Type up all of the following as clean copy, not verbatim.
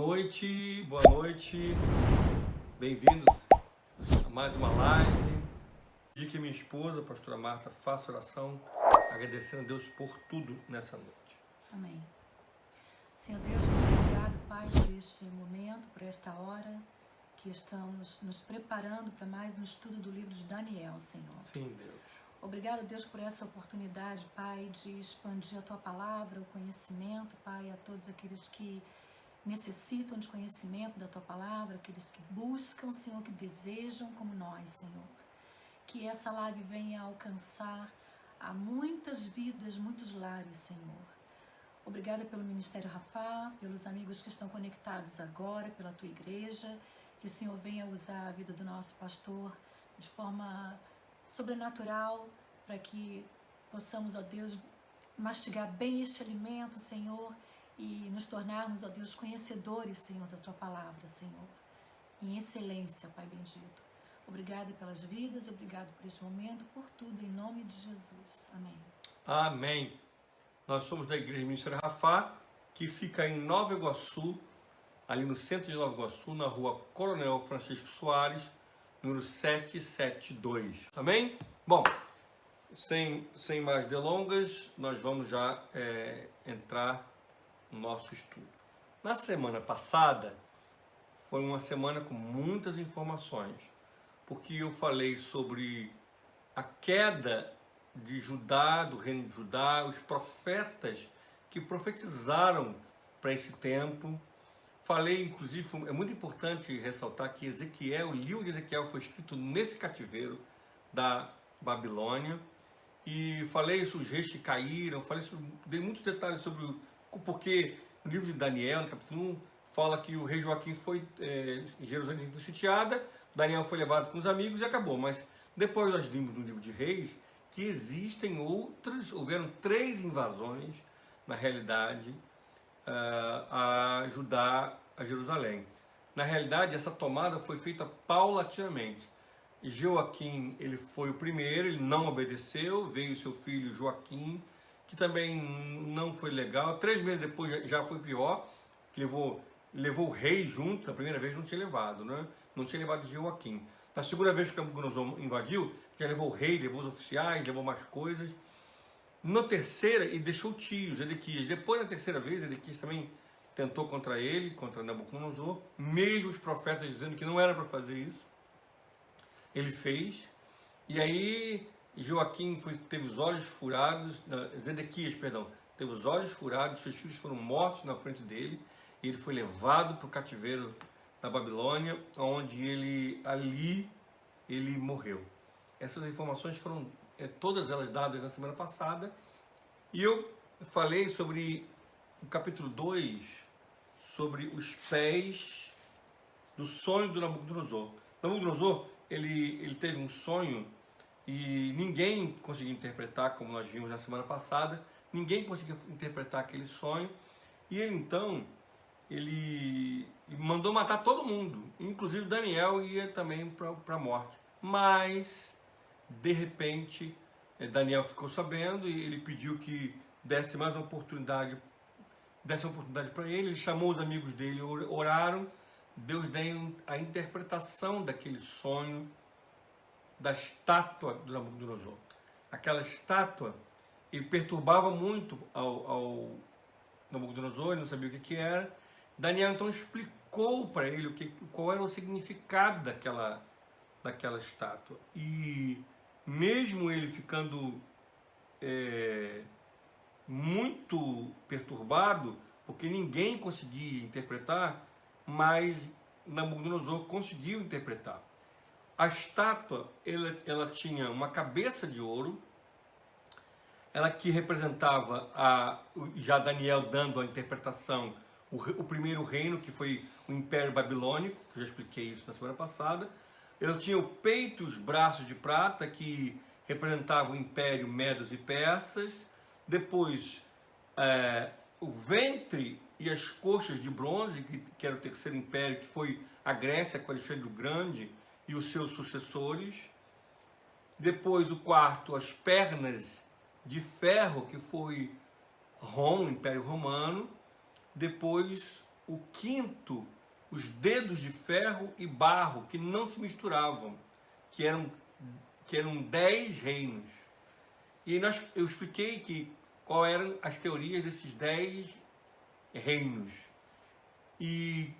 boa noite, bem-vindos a mais uma live. Pedi que minha esposa, a pastora Marta, faça oração, agradecendo a Deus por tudo nessa noite. Amém. Senhor Deus, muito obrigado, Pai, por este momento, por esta hora que estamos nos preparando para mais um estudo do livro de Daniel, Senhor. Sim, Deus. Obrigado, Deus, por essa oportunidade, Pai, de expandir a Tua palavra, o conhecimento, Pai, a todos aqueles que necessitam de conhecimento da Tua palavra, aqueles que buscam, Senhor, que desejam como nós, Senhor. Que essa live venha alcançar a muitas vidas, muitos lares, Senhor. Obrigada pelo Ministério Rafá, pelos amigos que estão conectados agora, pela Tua igreja. Que o Senhor venha usar a vida do nosso pastor de forma sobrenatural, para que possamos, ó Deus, mastigar bem este alimento, Senhor, e nos tornarmos, ó Deus, conhecedores, Senhor, da Tua palavra, Senhor, em excelência, Pai bendito. Obrigado pelas vidas, obrigado por este momento, por tudo, em nome de Jesus. Amém. Amém. Nós somos da Igreja Ministério Rafá, que fica em Nova Iguaçu, ali no centro de Nova Iguaçu, na rua Coronel Francisco Soares, número 772. Amém? Bom, sem mais delongas, nós vamos já entrar no nosso estudo. Na semana passada, foi uma semana com muitas informações, porque eu falei sobre a queda de Judá, do reino de Judá, os profetas que profetizaram para esse tempo. Falei, inclusive, é muito importante ressaltar que o livro de Ezequiel foi escrito nesse cativeiro da Babilônia. E falei sobre os reis que caíram, dei muitos detalhes sobre o porquê. No livro de Daniel, no capítulo 1, fala que o rei Joaquim foi, Jerusalém foi sitiada, Daniel foi levado com os amigos e acabou. Mas depois nós vimos no livro de Reis que houveram 3 invasões, na realidade, a Judá, a Jerusalém. Na realidade, essa tomada foi feita paulatinamente. Joaquim, ele foi o primeiro, ele não obedeceu, veio seu filho Joaquim, que também não foi legal. 3 meses depois já foi pior, que levou o rei junto. Na primeira vez não tinha levado, né? Não tinha levado Joaquim. Na segunda vez que Nabucodonosor invadiu, já levou o rei, levou os oficiais, levou mais coisas. Na terceira, ele deixou tios, Edequias. Depois, na terceira vez, Edequias também tentou contra ele, contra Nabucodonosor, mesmo os profetas dizendo que não era para fazer isso. Ele fez. E aí, Joaquim teve os olhos furados, Zedequias, perdão, teve os olhos furados, seus filhos foram mortos na frente dele, e ele foi levado para o cativeiro da Babilônia, onde ele morreu. Essas informações foram todas elas dadas na semana passada, e eu falei sobre o capítulo 2, sobre os pés do sonho do Nabucodonosor. Nabucodonosor, ele teve um sonho e ninguém conseguiu interpretar, como nós vimos na semana passada, ninguém conseguiu interpretar aquele sonho, e ele mandou matar todo mundo, inclusive Daniel ia também para a morte. Mas de repente, Daniel ficou sabendo e ele pediu que desse mais uma oportunidade, para ele. Ele chamou os amigos dele, oraram. Deus deu a interpretação daquele sonho da estátua do Nabucodonosor. Aquela estátua, ele perturbava muito ao Nabucodonosor, ele não sabia o que era. Daniel então explicou para ele qual era o significado daquela estátua. E mesmo ele ficando muito perturbado, porque ninguém conseguia interpretar, mas Nabucodonosor conseguiu interpretar. A estátua, ela tinha uma cabeça de ouro, ela que representava, já Daniel dando a interpretação, o primeiro reino, que foi o Império Babilônico, que eu já expliquei isso na semana passada. Ele tinha o peito e os braços de prata, que representavam o Império Medos e Persas. Depois, o ventre e as coxas de bronze, que era o terceiro império, que foi a Grécia, com Alexandre o Grande e os seus sucessores. Depois, o quarto, as pernas de ferro, que foi Roma, o Império Romano. Depois, o quinto, os dedos de ferro e barro, que não se misturavam, que eram 10 reinos. E eu expliquei qual eram as teorias desses 10 reinos. E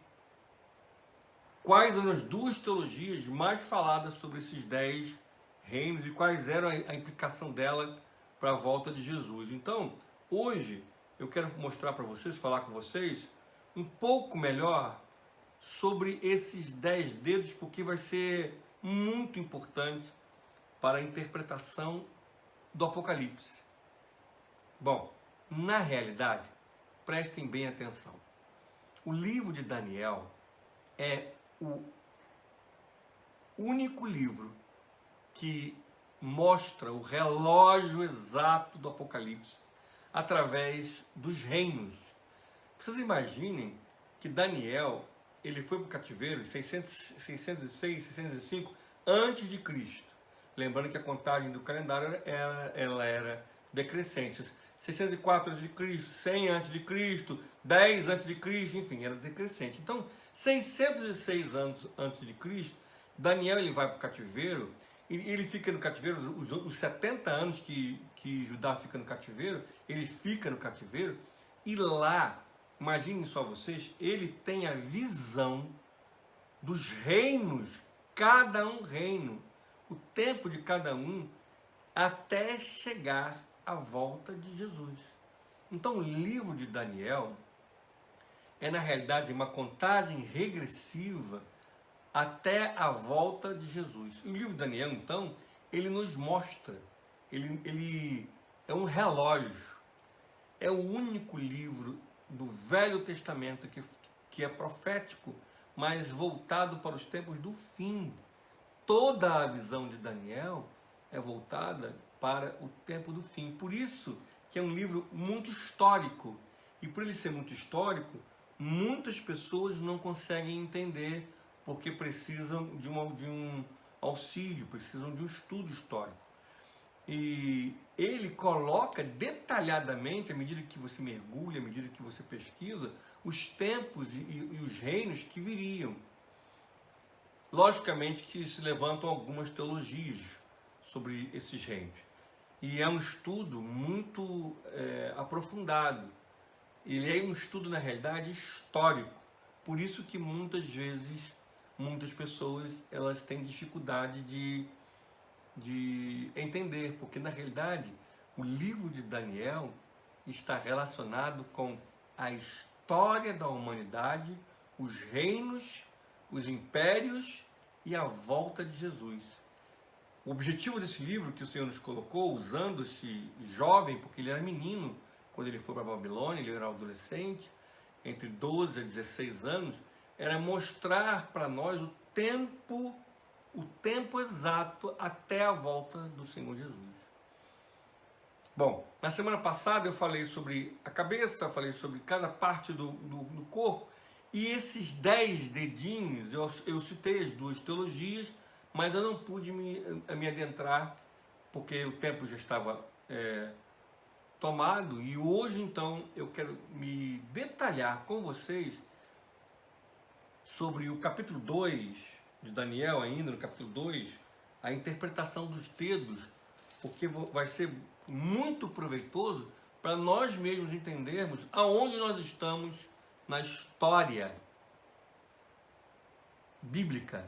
quais eram as duas teologias mais faladas sobre esses 10 reinos e quais eram a implicação dela para a volta de Jesus. Então, hoje, eu quero mostrar para vocês, falar com vocês, um pouco melhor sobre esses 10 dedos, porque vai ser muito importante para a interpretação do Apocalipse. Bom, na realidade, prestem bem atenção. O livro de Daniel é o único livro que mostra o relógio exato do Apocalipse através dos reinos. Vocês imaginem que Daniel, ele foi para o cativeiro em 606, 605 antes de Cristo. Lembrando que a contagem do calendário ela era decrescente. 604 a.C., 100 a.C., 10 a.C., enfim, era decrescente. Então, 606 anos antes de Cristo, Daniel ele vai para o cativeiro, e ele fica no cativeiro, os 70 anos que Judá fica no cativeiro, ele fica no cativeiro, e lá, imaginem só vocês, ele tem a visão dos reinos, cada um reino, o tempo de cada um, até chegar à volta de Jesus. Então o livro de Daniel é na realidade uma contagem regressiva até a volta de Jesus. E o livro de Daniel, então, ele nos mostra, ele é um relógio, é o único livro do Velho Testamento que é profético, mas voltado para os tempos do fim. Toda a visão de Daniel é voltada para o tempo do fim. Por isso que é um livro muito histórico. E por ele ser muito histórico, muitas pessoas não conseguem entender porque precisam de um auxílio, precisam de um estudo histórico. E ele coloca detalhadamente, à medida que você mergulha, à medida que você pesquisa, os tempos e os reinos que viriam. Logicamente que se levantam algumas teologias sobre esses reinos. E é um estudo muito aprofundado. Ele é um estudo, na realidade, histórico. Por isso que muitas vezes, muitas pessoas elas têm dificuldade de entender. Porque, na realidade, o livro de Daniel está relacionado com a história da humanidade, os reinos, os impérios e a volta de Jesus. O objetivo desse livro que o Senhor nos colocou, usando esse jovem, porque ele era menino quando ele foi para a Babilônia, ele era adolescente, entre 12 a 16 anos, era mostrar para nós o tempo exato até a volta do Senhor Jesus. Bom, na semana passada eu falei sobre a cabeça, falei sobre cada parte do corpo, e esses 10 dedinhos, eu citei as duas teologias, mas eu não pude me adentrar, porque o tempo já estava tomado, e hoje então eu quero me detalhar com vocês sobre o capítulo 2 de Daniel, ainda no capítulo 2, a interpretação dos dedos, porque vai ser muito proveitoso para nós mesmos entendermos aonde nós estamos na história bíblica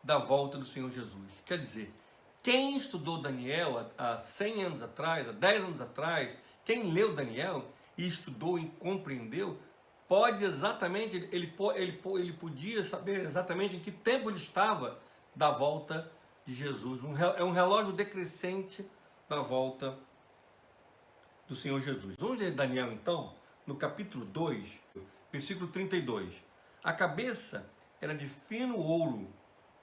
da volta do Senhor Jesus. Quer dizer, quem estudou Daniel há 100 anos atrás, há 10 anos atrás, quem leu Daniel e estudou e compreendeu, pode exatamente, ele podia saber exatamente em que tempo ele estava da volta de Jesus. É um relógio decrescente da volta do Senhor Jesus. Vamos ler Daniel então, no capítulo 2, versículo 32. A cabeça era de fino ouro,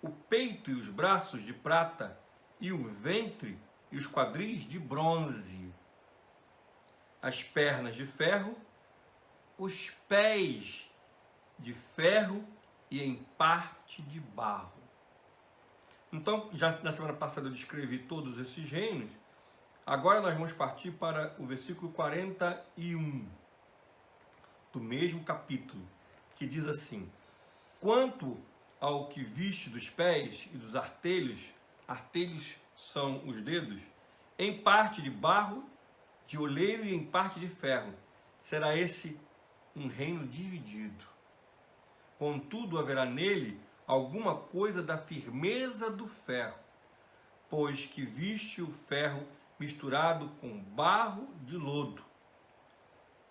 o peito e os braços de prata, e o ventre e os quadris de bronze, as pernas de ferro, os pés de ferro e em parte de barro. Então, já na semana passada eu descrevi todos esses reinos. Agora nós vamos partir para o versículo 41 do mesmo capítulo. que diz assim: quanto ao que viste dos pés e dos artelhos, artelhos são os dedos, em parte de barro, de oleiro e em parte de ferro, será esse um reino dividido. Contudo, haverá nele alguma coisa da firmeza do ferro, pois que viste o ferro misturado com barro de lodo.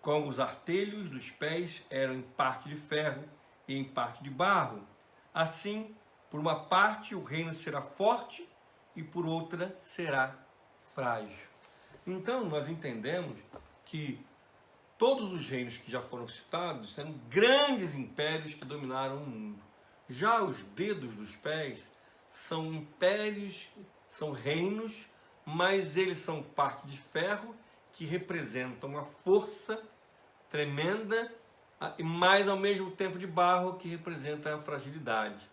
Como os artelhos dos pés eram em parte de ferro e em parte de barro, assim, por uma parte o reino será forte e por outra será frágil. Então, nós entendemos que todos os reinos que já foram citados eram grandes impérios que dominaram o mundo. Já os dedos dos pés são impérios, são reinos, mas eles são parte de ferro que representam uma força tremenda, mas ao mesmo tempo de barro que representa a fragilidade.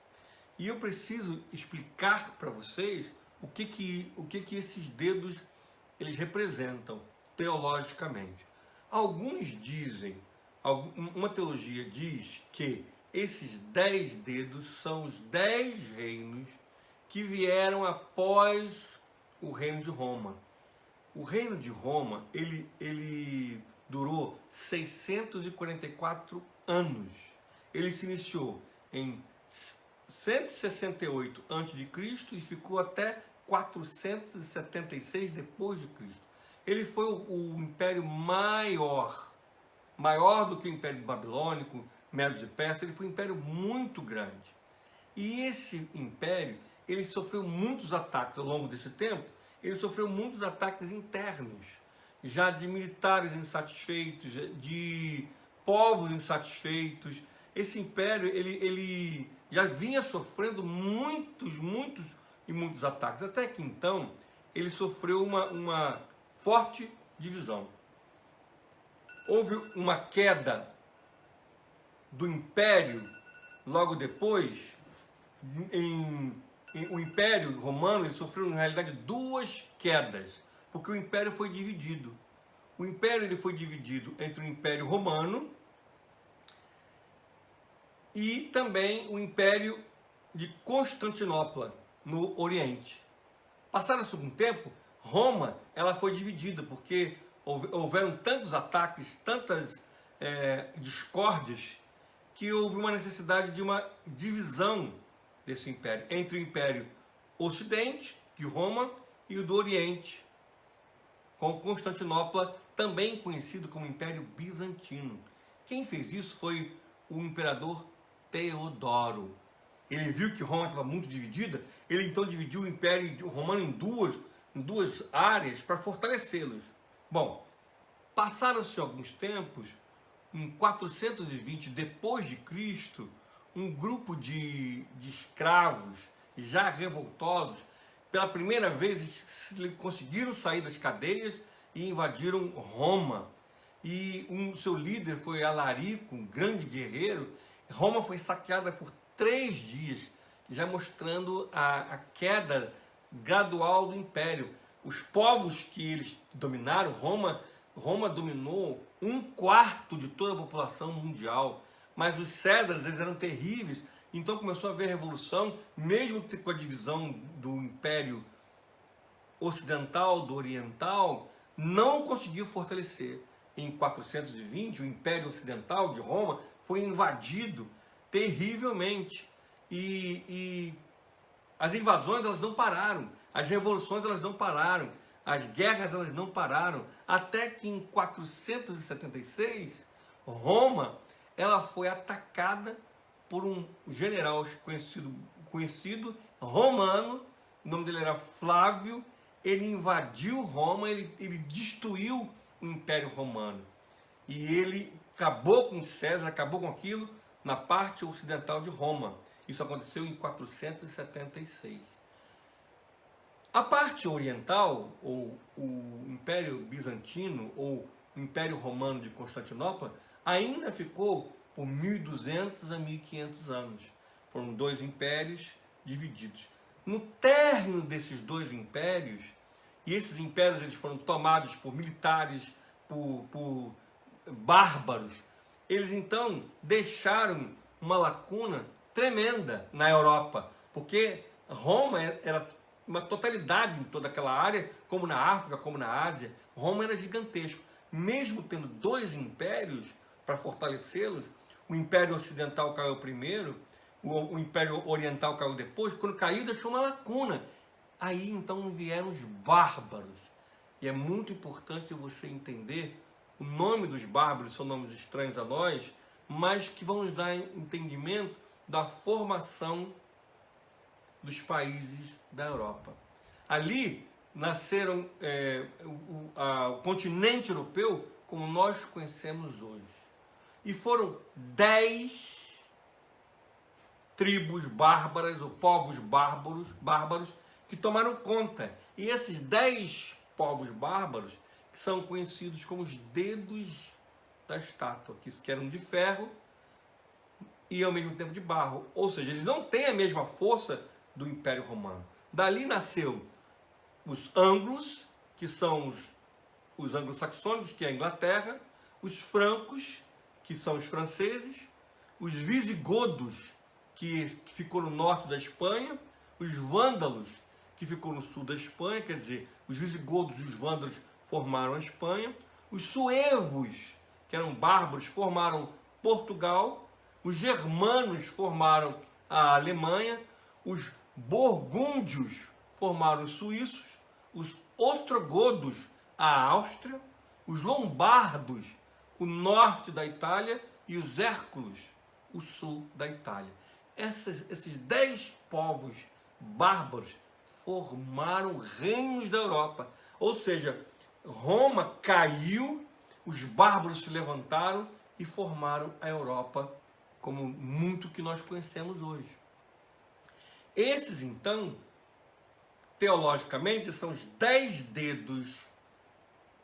E eu preciso explicar para vocês o que esses dedos eles representam teologicamente. Alguns dizem, uma teologia diz que esses 10 dedos são os 10 reinos que vieram após o reino de Roma. O reino de Roma, ele durou 644 anos. Ele se iniciou em 168 a.C. e ficou até 476 depois de Cristo. Ele foi o império maior do que o Império Babilônico, Medos e Persas. Ele foi um império muito grande. E esse império, ele sofreu muitos ataques ao longo desse tempo. Ele sofreu muitos ataques internos, já de militares insatisfeitos, de povos insatisfeitos. Esse império, ele já vinha sofrendo muitos ataques, até que então ele sofreu uma forte divisão. Houve uma queda do império logo depois. O Império Romano ele sofreu, na realidade, duas quedas, porque o Império foi dividido. O Império ele foi dividido entre o Império Romano e também o Império de Constantinopla, no Oriente. Passado-se um tempo, Roma ela foi dividida, porque houveram tantos ataques, tantas discórdias, que houve uma necessidade de uma divisão desse império, entre o Império Ocidente, de Roma, e o do Oriente, com Constantinopla, também conhecido como Império Bizantino. Quem fez isso foi o imperador Teodoro. Ele viu que Roma estava muito dividida, ele então dividiu o Império Romano em duas áreas para fortalecê-los. Bom, passaram-se alguns tempos, em 420 depois de Cristo, um grupo de escravos já revoltosos, pela primeira vez conseguiram sair das cadeias e invadiram Roma. E seu líder foi Alarico, um grande guerreiro. Roma foi saqueada por 3 dias, já mostrando a queda gradual do império. Os povos que eles dominaram, Roma dominou 1/4 de toda a população mundial. Mas os Césares, eles eram terríveis, então começou a haver revolução, mesmo com a divisão do Império Ocidental, do Oriental, não conseguiu fortalecer. Em 420, o Império Ocidental de Roma foi invadido terrivelmente. E as invasões elas não pararam, as revoluções elas não pararam, as guerras elas não pararam, até que em 476, Roma ela foi atacada por um general conhecido romano, o nome dele era Flávio. Ele invadiu Roma, ele destruiu o Império Romano. E ele acabou com César, acabou com aquilo na parte ocidental de Roma. Isso aconteceu em 476. A parte oriental, ou o Império Bizantino, ou o Império Romano de Constantinopla, ainda ficou por 1.200 a 1.500 anos. Foram 2 impérios divididos. No término desses 2 impérios, e esses impérios eles foram tomados por militares, por bárbaros, eles então deixaram uma lacuna tremenda na Europa, porque Roma era uma totalidade em toda aquela área, como na África, como na Ásia. Roma era gigantesco. Mesmo tendo dois impérios para fortalecê-los, o Império Ocidental caiu primeiro, o Império Oriental caiu depois. Quando caiu, deixou uma lacuna. Aí então vieram os bárbaros. E é muito importante você entender o nome dos bárbaros, são nomes estranhos a nós, mas que vão nos dar entendimento da formação dos países da Europa. Ali nasceram o continente europeu como nós conhecemos hoje. E foram 10 tribos bárbaras, ou povos bárbaros, que tomaram conta. E esses 10 povos bárbaros, que são conhecidos como os dedos da estátua, que eram de ferro e ao mesmo tempo de barro. Ou seja, eles não têm a mesma força do Império Romano. Dali nasceu os anglos, que são os anglo-saxônicos, que é a Inglaterra, os francos, que são os franceses, os visigodos, que ficou no norte da Espanha, os vândalos, que ficou no sul da Espanha, quer dizer, os visigodos e os vândalos formaram a Espanha, os suevos, que eram bárbaros, formaram Portugal, os germanos formaram a Alemanha, os burgúndios formaram os suíços, os ostrogodos a Áustria, os lombardos o norte da Itália e os hércules o sul da Itália. Esses 10 povos bárbaros formaram reinos da Europa. Ou seja, Roma caiu, os bárbaros se levantaram e formaram a Europa como muito que nós conhecemos hoje. Esses, então, teologicamente, são os 10 dedos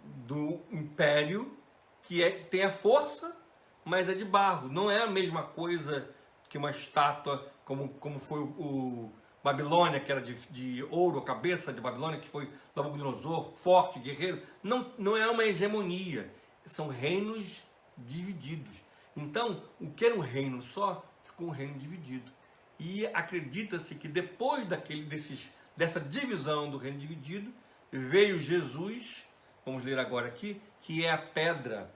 do império, que tem a força, mas é de barro. Não é a mesma coisa que uma estátua, como foi o Babilônia, que era de ouro, a cabeça de Babilônia, que foi Nabucodonosor, forte, guerreiro. Não é uma hegemonia, são reinos divididos. Então, o que era um reino só, ficou um reino dividido. E acredita-se que depois dessa divisão do reino dividido, veio Jesus, vamos ler agora aqui, que é a pedra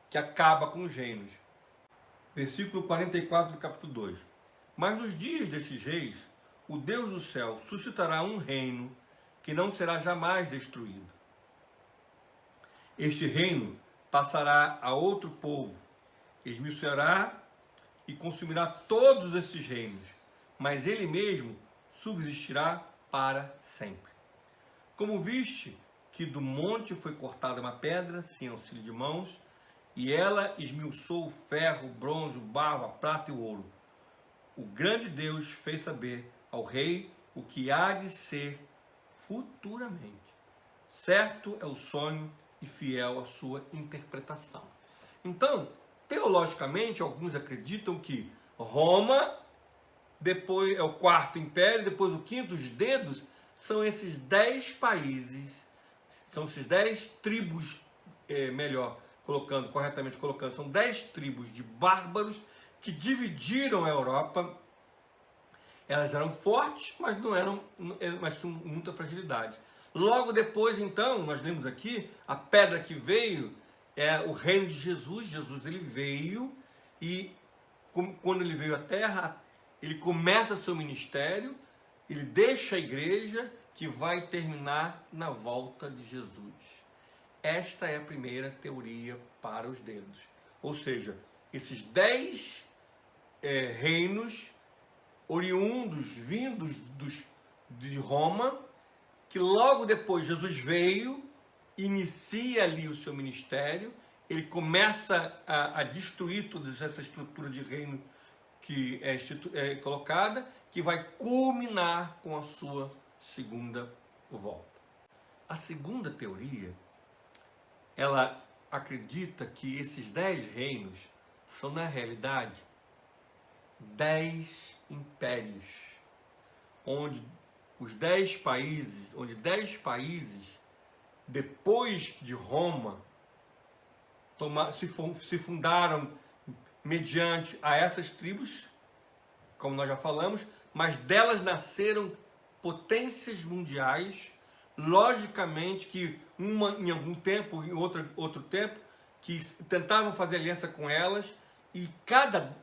que acaba com os reinos. Versículo 44 do capítulo 2. Mas nos dias desses reis, o Deus do céu suscitará um reino que não será jamais destruído. Este reino passará a outro povo, esmiuçará e consumirá todos esses reinos, mas ele mesmo subsistirá para sempre. Como viste que do monte foi cortada uma pedra, sem auxílio de mãos, e ela esmiuçou o ferro, o bronze, o barro, a prata e o ouro. O grande Deus fez saber ao rei o que há de ser futuramente. Certo é o sonho e fiel a sua interpretação. Então, teologicamente, alguns acreditam que Roma, depois é o quarto império, depois o quinto, os dedos, são esses 10 países, são esses 10 tribos, corretamente colocando, são 10 tribos de bárbaros que dividiram a Europa. Elas eram fortes, mas tinham muita fragilidade. Logo depois, então, nós lemos aqui, a pedra que veio é o reino de Jesus. Jesus, ele veio e, quando ele veio à Terra, ele começa seu ministério, ele deixa a igreja, que vai terminar na volta de Jesus. Esta é a primeira teoria para os dedos. Ou seja, esses 10 reinos oriundos, vindos de Roma, que logo depois Jesus veio, inicia ali o seu ministério, ele começa a destruir toda essa estrutura de reino que é colocada, que vai culminar com a sua segunda volta. A segunda teoria, ela acredita que esses 10 reinos são, na realidade, 10 impérios, onde 10 países, depois de Roma, se fundaram mediante a essas tribos, como nós já falamos, mas delas nasceram potências mundiais, logicamente que uma em algum tempo e outro tempo, que tentavam fazer aliança com elas, e cada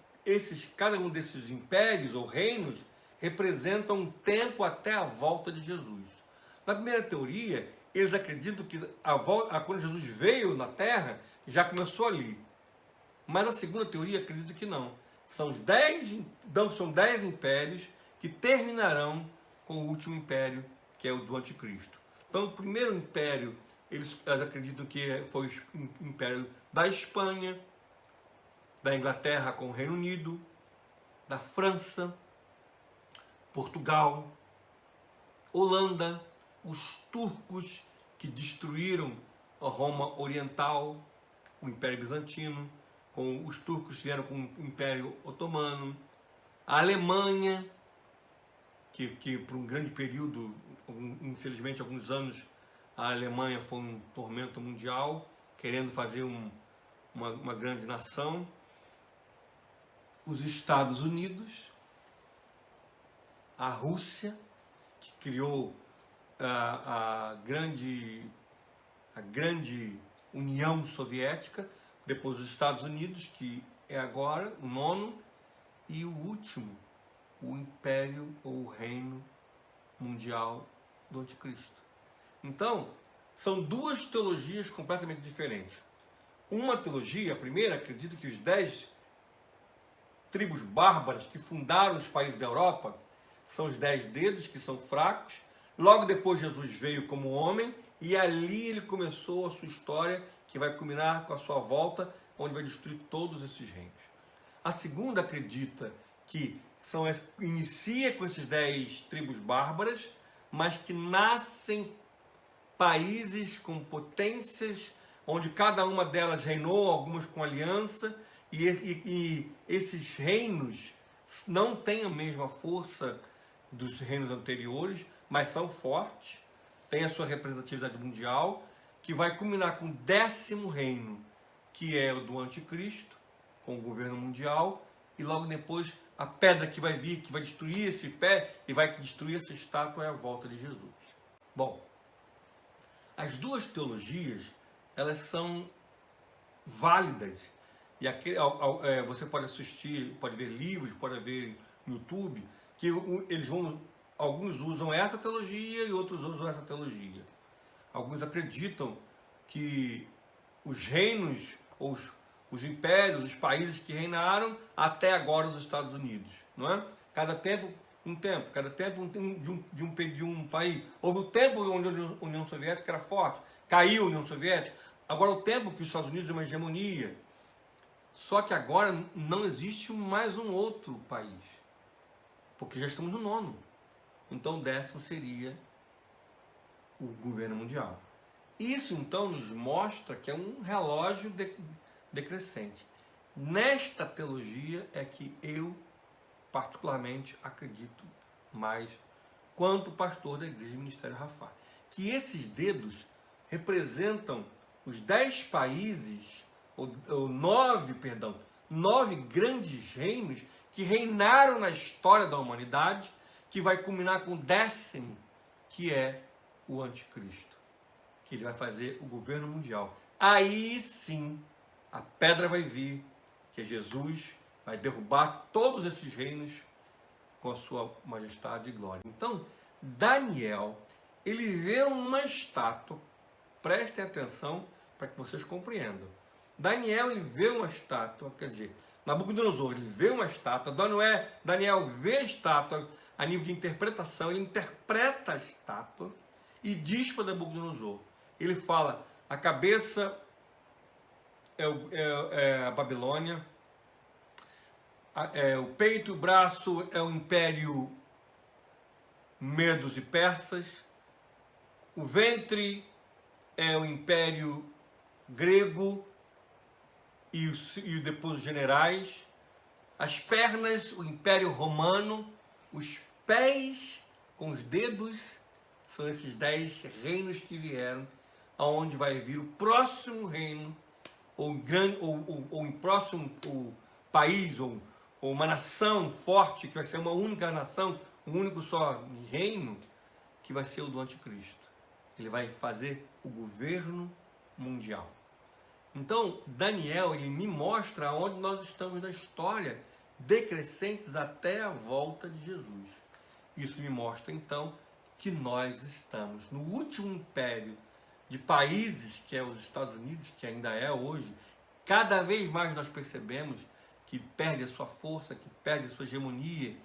um desses impérios ou reinos representa um tempo até a volta de Jesus. Na primeira teoria, eles acreditam que quando Jesus veio na Terra, já começou ali. Mas a segunda teoria acredita que não. São 10 impérios que terminarão com o último império, que é o do Anticristo. Então, o primeiro império, eles acreditam que foi o império da Espanha, da Inglaterra com o Reino Unido, da França, Portugal, Holanda, os turcos que destruíram a Roma Oriental, o Império Bizantino, com os turcos vieram com o Império Otomano, a Alemanha, que por um grande período, infelizmente alguns anos, a Alemanha foi um tormento mundial, querendo fazer uma grande nação, os Estados Unidos, a Rússia, que criou a grande União Soviética, depois os Estados Unidos, que é agora o nono, e o último, o Império ou o Reino Mundial do Anticristo. Então, são duas teologias completamente diferentes. Uma teologia, a primeira, acredita que os 10 tribos bárbaras que fundaram os países da Europa são os 10 dedos, que são fracos. Logo depois Jesus veio como homem e ali ele começou a sua história, que vai culminar com a sua volta, onde vai destruir todos esses reinos. A segunda acredita que inicia com esses 10 tribos bárbaras, mas que nascem países com potências, onde cada uma delas reinou, algumas com aliança, e esses reinos não têm a mesma força dos reinos anteriores, mas são fortes, têm a sua representatividade mundial, que vai culminar com o 10º reino, que é o do Anticristo, com o governo mundial, e logo depois a pedra que vai vir, que vai destruir esse pé e vai destruir essa estátua, é a volta de Jesus. Bom, as duas teologias, elas são válidas, e aqui, você pode assistir, pode ver livros, pode ver no YouTube, que alguns usam essa teologia e outros usam essa teologia. Alguns acreditam que os reinos, ou os impérios, os países que reinaram até agora os Estados Unidos, não é? Cada tempo um tempo, cada tempo de um país. Houve o tempo onde a União Soviética era forte, caiu a União Soviética. Agora o tempo que os Estados Unidos é uma hegemonia. Só que agora não existe mais um outro país, porque já estamos no 9º. Então o 10º seria o governo mundial. Isso então nos mostra que é um relógio decrescente. Nesta teologia é que eu particularmente acredito mais, quanto pastor da Igreja Ministério Rafá, que esses dedos representam os 10 países, ou 9 grandes reinos que reinaram na história da humanidade, que vai culminar com o 10º, que é o Anticristo, que ele vai fazer o governo mundial. Aí sim, a pedra vai vir, que é Jesus, vai derrubar todos esses reinos com a sua majestade e glória. Então, Daniel, ele vê uma estátua, prestem atenção para que vocês compreendam. Daniel, ele vê uma estátua, quer dizer, Nabucodonosor, ele vê uma estátua, Daniel vê a estátua a nível de interpretação, ele interpreta a estátua e diz para Nabucodonosor, ele fala, a cabeça é a Babilônia, o peito e o braço é o Império Medos e Persas, o ventre é o Império Grego e depois os generais, as pernas, o Império Romano, os pés com os dedos, são esses 10 reinos que vieram, aonde vai vir o próximo reino, ou país ou uma nação forte, que vai ser uma única nação, um único só reino, que vai ser o do anticristo. Ele vai fazer o governo mundial. Então, Daniel, ele me mostra onde nós estamos na história, decrescentes até a volta de Jesus. Isso me mostra, então, que nós estamos no último império de países, que é os Estados Unidos, que ainda é hoje. Cada vez mais nós percebemos que perde a sua força, que perde a sua hegemonia,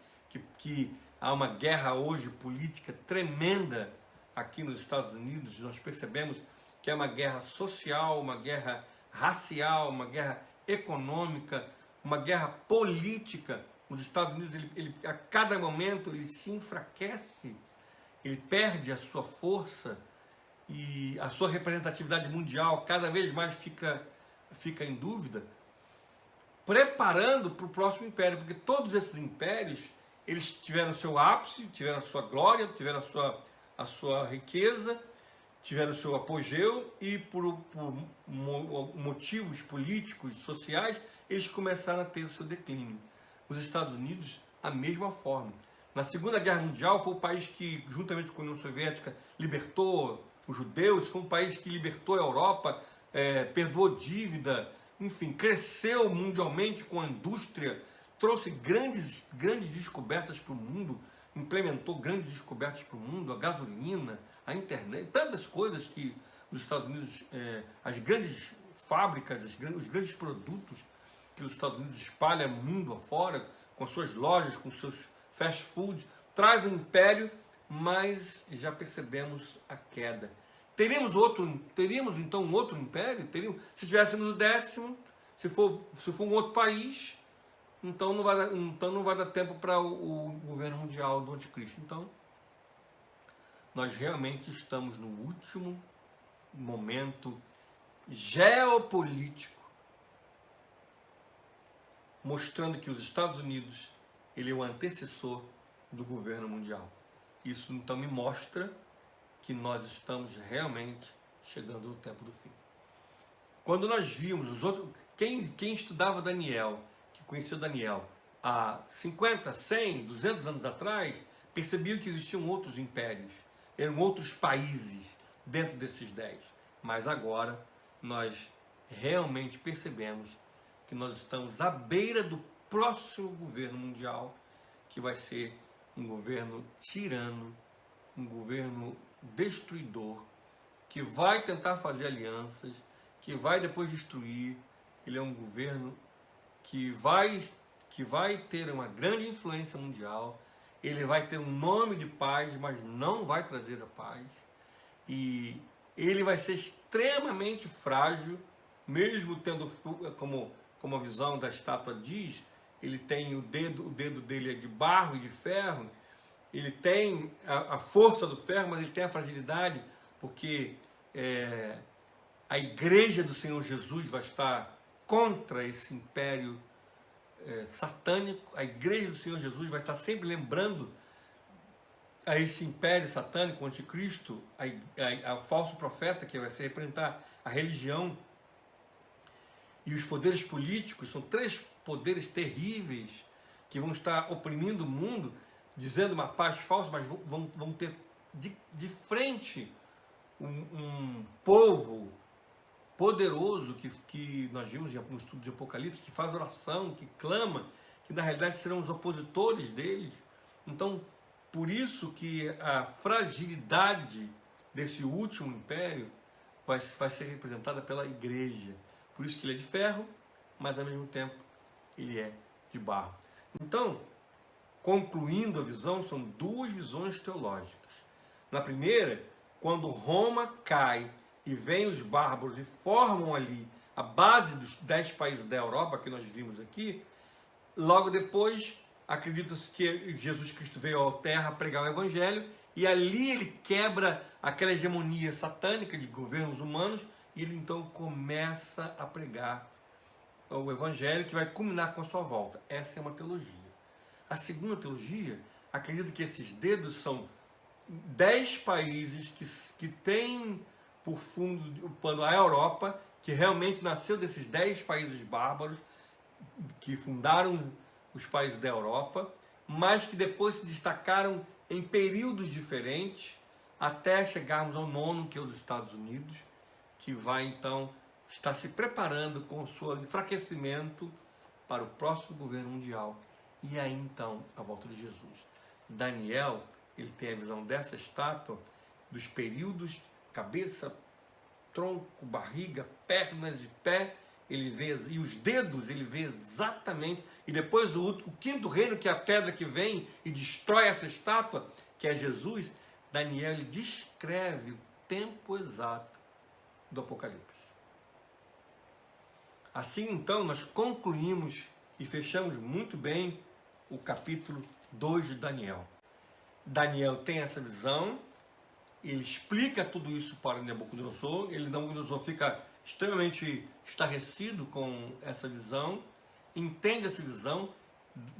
que há uma guerra hoje política tremenda aqui nos Estados Unidos. Nós percebemos que é uma guerra social, uma guerra racial, uma guerra econômica, uma guerra política. Os Estados Unidos, a cada momento, ele se enfraquece, ele perde a sua força e a sua representatividade mundial cada vez mais fica em dúvida, preparando para o próximo império, porque todos esses impérios, eles tiveram seu ápice, tiveram a sua glória, tiveram a sua riqueza, tiveram o seu apogeu e por motivos políticos, sociais, eles começaram a ter o seu declínio. Os Estados Unidos, a mesma forma. Na Segunda Guerra Mundial, foi o país que, juntamente com a União Soviética, libertou os judeus, foi um país que libertou a Europa, perdoou dívida, enfim, cresceu mundialmente com a indústria, trouxe grandes descobertas para o mundo, implementou grandes descobertas para o mundo, a gasolina, a internet, tantas coisas que os Estados Unidos, as grandes fábricas, os grandes produtos que os Estados Unidos espalham mundo afora, com suas lojas, com seus fast food, traz um império, mas já percebemos a queda. Teríamos então um outro império? Se tivéssemos o 10º, se for um outro país, então não vai dar tempo para o governo mundial do anticristo. Então, nós realmente estamos no último momento geopolítico, mostrando que os Estados Unidos, ele é o antecessor do governo mundial. Isso então me mostra que nós estamos realmente chegando no tempo do fim. Quando nós vimos os outros, quem estudava Daniel, que conheceu Daniel há 50, 100, 200 anos atrás, percebiam que existiam outros impérios, eram outros países dentro desses 10. Mas agora nós realmente percebemos que nós estamos à beira do próximo governo mundial, que vai ser um governo tirano, um governo destruidor, que vai tentar fazer alianças, que vai depois destruir. Ele é um governo que vai ter uma grande influência mundial, ele vai ter um nome de paz, mas não vai trazer a paz, e ele vai ser extremamente frágil, mesmo tendo, como a visão da estátua diz, ele tem o dedo dele é de barro e de ferro, ele tem a força do ferro, mas ele tem a fragilidade, porque a igreja do Senhor Jesus vai estar contra esse império satânico. A igreja do Senhor Jesus vai estar sempre lembrando a esse império satânico, o anticristo, a falso profeta, que vai se representar a religião e os poderes políticos. São 3 poderes terríveis que vão estar oprimindo o mundo, dizendo uma paz falsa, mas vão ter de frente um povo poderoso que nós vimos no estudo de Apocalipse, que faz oração, que clama, que na realidade serão os opositores deles. Então, por isso que a fragilidade desse último império vai ser representada pela igreja. Por isso que ele é de ferro, mas ao mesmo tempo ele é de barro. Então, concluindo a visão, são 2 visões teológicas. Na primeira, quando Roma cai e vem os bárbaros e formam ali a base dos 10 países da Europa, que nós vimos aqui, logo depois, acredita-se que Jesus Cristo veio à terra pregar o Evangelho, e ali ele quebra aquela hegemonia satânica de governos humanos, e ele então começa a pregar o Evangelho, que vai culminar com a sua volta.Essa é uma teologia. A segunda teologia acredita que esses dedos são 10 países que têm por fundo o pano a Europa, que realmente nasceu desses 10 países bárbaros, que fundaram os países da Europa, mas que depois se destacaram em períodos diferentes, até chegarmos ao nono, que é os Estados Unidos, que vai então estar se preparando com o seu enfraquecimento para o próximo governo mundial. E aí então a volta de Jesus. Daniel, ele tem a visão dessa estátua, dos períodos, cabeça, tronco, barriga, pernas e pé, ele vê, e os dedos, ele vê exatamente, e depois o quinto reino, que é a pedra que vem e destrói essa estátua, que é Jesus. Daniel, ele descreve o tempo exato do Apocalipse. Assim, então, nós concluímos e fechamos muito bem o capítulo 2 de Daniel. Daniel tem essa visão, ele explica tudo isso para Nabucodonosor, Nabucodonosor fica extremamente estarrecido com essa visão, entende essa visão,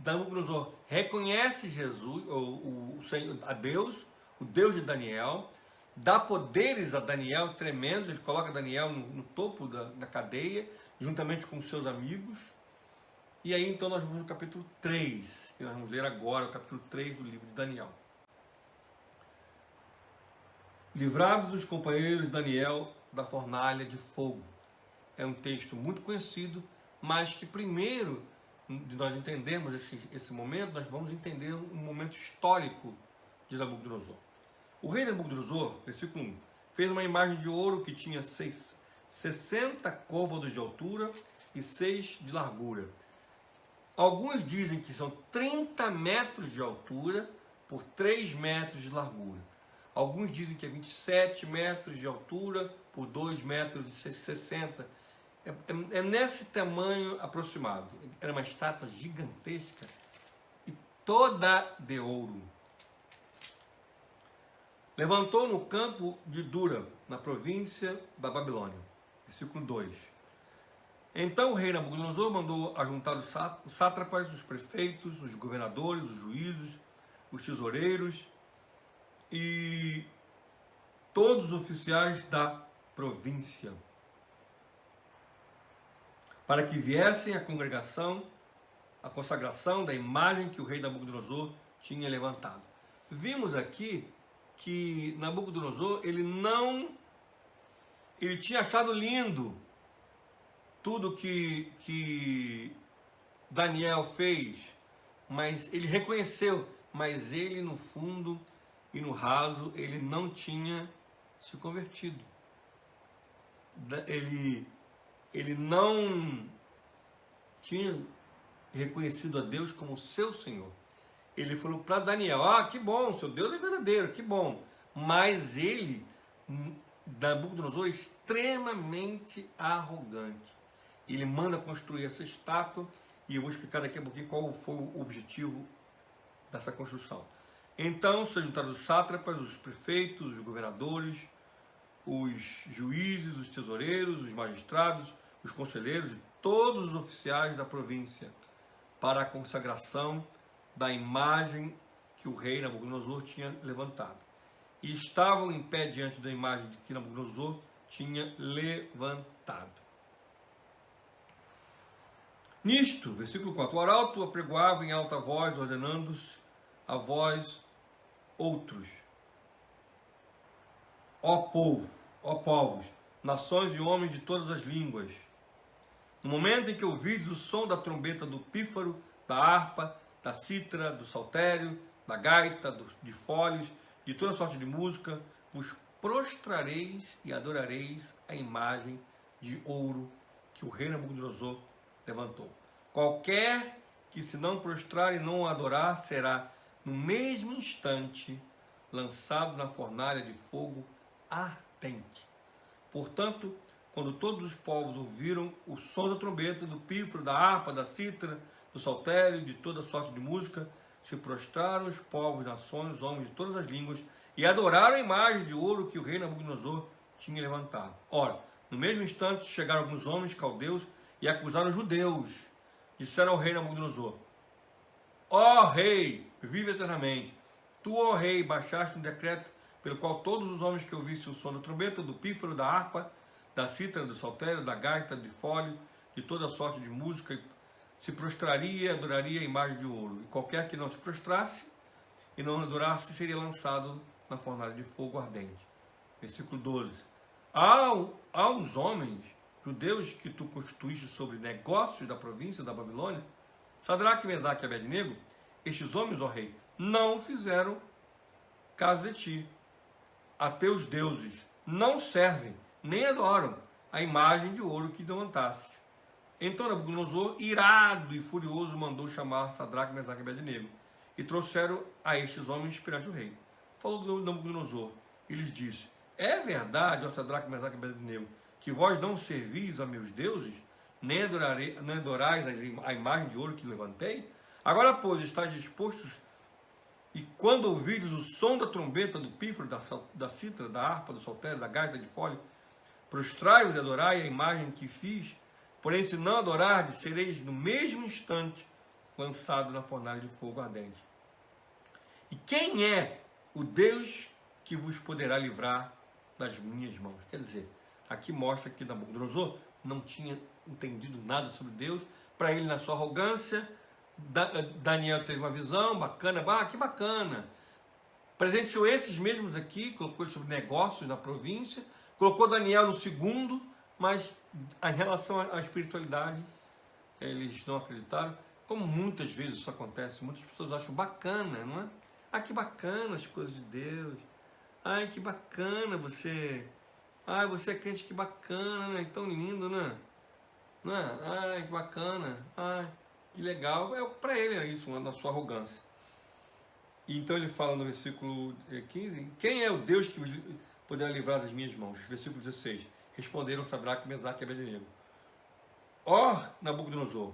Nabucodonosor reconhece Jesus, a Deus, o Deus de Daniel, dá poderes a Daniel tremendos, ele coloca Daniel no topo da cadeia, juntamente com seus amigos. E aí então nós vamos no capítulo 3, que nós vamos ler agora, o capítulo 3 do livro de Daniel. Livrados os companheiros de Daniel da fornalha de fogo. É um texto muito conhecido, mas que primeiro de nós entendermos esse momento, nós vamos entender um momento histórico de Nabucodonosor. O rei Nabucodonosor, versículo 1, fez uma imagem de ouro que tinha 60 côvados de altura e 6 de largura. Alguns dizem que são 30 metros de altura por 3 metros de largura. Alguns dizem que é 27 metros de altura por 2 metros e 60. É nesse tamanho aproximado. Era uma estátua gigantesca e toda de ouro. Levantou no campo de Dura, na província da Babilônia. Versículo 2. Então o rei Nabucodonosor mandou ajuntar os sátrapas, os prefeitos, os governadores, os juízes, os tesoureiros e todos os oficiais da província, para que viessem à congregação, a consagração da imagem que o rei Nabucodonosor tinha levantado. Vimos aqui que Nabucodonosor, ele tinha achado lindo tudo que Daniel fez, mas ele reconheceu, mas ele no fundo e no raso, ele não tinha se convertido. Ele não tinha reconhecido a Deus como seu Senhor. Ele falou para Daniel, que bom, seu Deus é verdadeiro, que bom. Mas Nabucodonosor, é extremamente arrogante. Ele manda construir essa estátua, e eu vou explicar daqui a pouquinho qual foi o objetivo dessa construção. Então se juntaram os sátrapas, os prefeitos, os governadores, os juízes, os tesoureiros, os magistrados, os conselheiros e todos os oficiais da província para a consagração da imagem que o rei Nabucodonosor tinha levantado. E estavam em pé diante da imagem que Nabucodonosor tinha levantado. Nisto, versículo 4, o arauto apregoava em alta voz, ordenando-os a vós outros. Ó povo, ó povos, nações e homens de todas as línguas. No momento em que ouvides o som da trombeta, do pífaro, da harpa, da cítara, do saltério, da gaita, de foles, de toda sorte de música, vos prostrareis e adorareis a imagem de ouro que o rei Nabucodonosor levantou. Qualquer que se não prostrar e não adorar será, no mesmo instante, lançado na fornalha de fogo ardente. Portanto, quando todos os povos ouviram o som da trombeta, do pífaro, da harpa, da cítara, do saltério, de toda sorte de música, se prostraram os povos, nações, os homens de todas as línguas, e adoraram a imagem de ouro que o rei Nabucodonosor tinha levantado. Ora, no mesmo instante chegaram alguns homens caldeus e acusaram os judeus. Disseram ao rei Nabucodonosor: ó rei, vive eternamente. Tu, ó rei, baixaste um decreto pelo qual todos os homens que ouvissem o som da trombeta, do pífaro, da harpa, da cítara, do saltério, da gaita, de fole, de toda sorte de música, se prostraria e adoraria a imagem de ouro. E qualquer que não se prostrasse e não adorasse seria lançado na fornalha de fogo ardente. Versículo 12. Aos homens judeus que tu constituíste sobre negócios da província da Babilônia, Sadraque, Mesaque e Abednego, estes homens, ó rei, não fizeram caso de ti. A teus deuses não servem, nem adoram a imagem de ouro que levantaste. Então Nabucodonosor, irado e furioso, mandou chamar Sadraque, Mesaque e Abednego, e trouxeram a estes homens perante o rei. Falou Nabucodonosor, e lhes disse, é verdade, ó Sadraque, Mesaque e Abednego, que vós não servis a meus deuses, nem adorais a imagem de ouro que levantei? Agora, pois, estáis dispostos, e quando ouvides o som da trombeta, do pífaro, da cítara, da harpa, do saltério, da gaita de fole, prostrai-vos e adorai a imagem que fiz, porém, se não adorardes, sereis no mesmo instante lançado na fornalha de fogo ardente. E quem é o Deus que vos poderá livrar das minhas mãos? Quer dizer, aqui mostra que Nabucodonosor não tinha entendido nada sobre Deus. Para ele, na sua arrogância, Daniel teve uma visão bacana, que bacana. Presenteou esses mesmos aqui, colocou eles sobre negócios na província, colocou Daniel no segundo, mas em relação à espiritualidade, eles não acreditaram. Como muitas vezes isso acontece, muitas pessoas acham bacana, não é? Ah, que bacana as coisas de Deus. Ai, que bacana você. Ai, você é crente, que bacana, né? Tão lindo, né? Não é? Ai, que bacana. Ai, que legal. Para ele é isso, na sua arrogância. E então ele fala no versículo 15, quem é o Deus que vos poderá livrar das minhas mãos? Versículo 16. Responderam Sadraque, Mesaque e Abednego. Ó Nabucodonosor,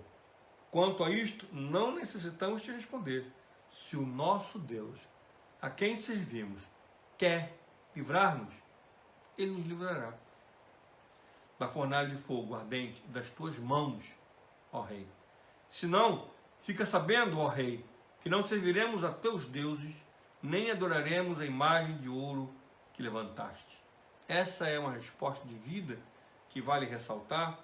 quanto a isto, não necessitamos te responder. Se o nosso Deus, a quem servimos, quer livrar-nos, ele nos livrará da fornalha de fogo ardente das tuas mãos, ó rei. Se não, fica sabendo, ó rei, que não serviremos a teus deuses, nem adoraremos a imagem de ouro que levantaste. Essa é uma resposta de vida que vale ressaltar,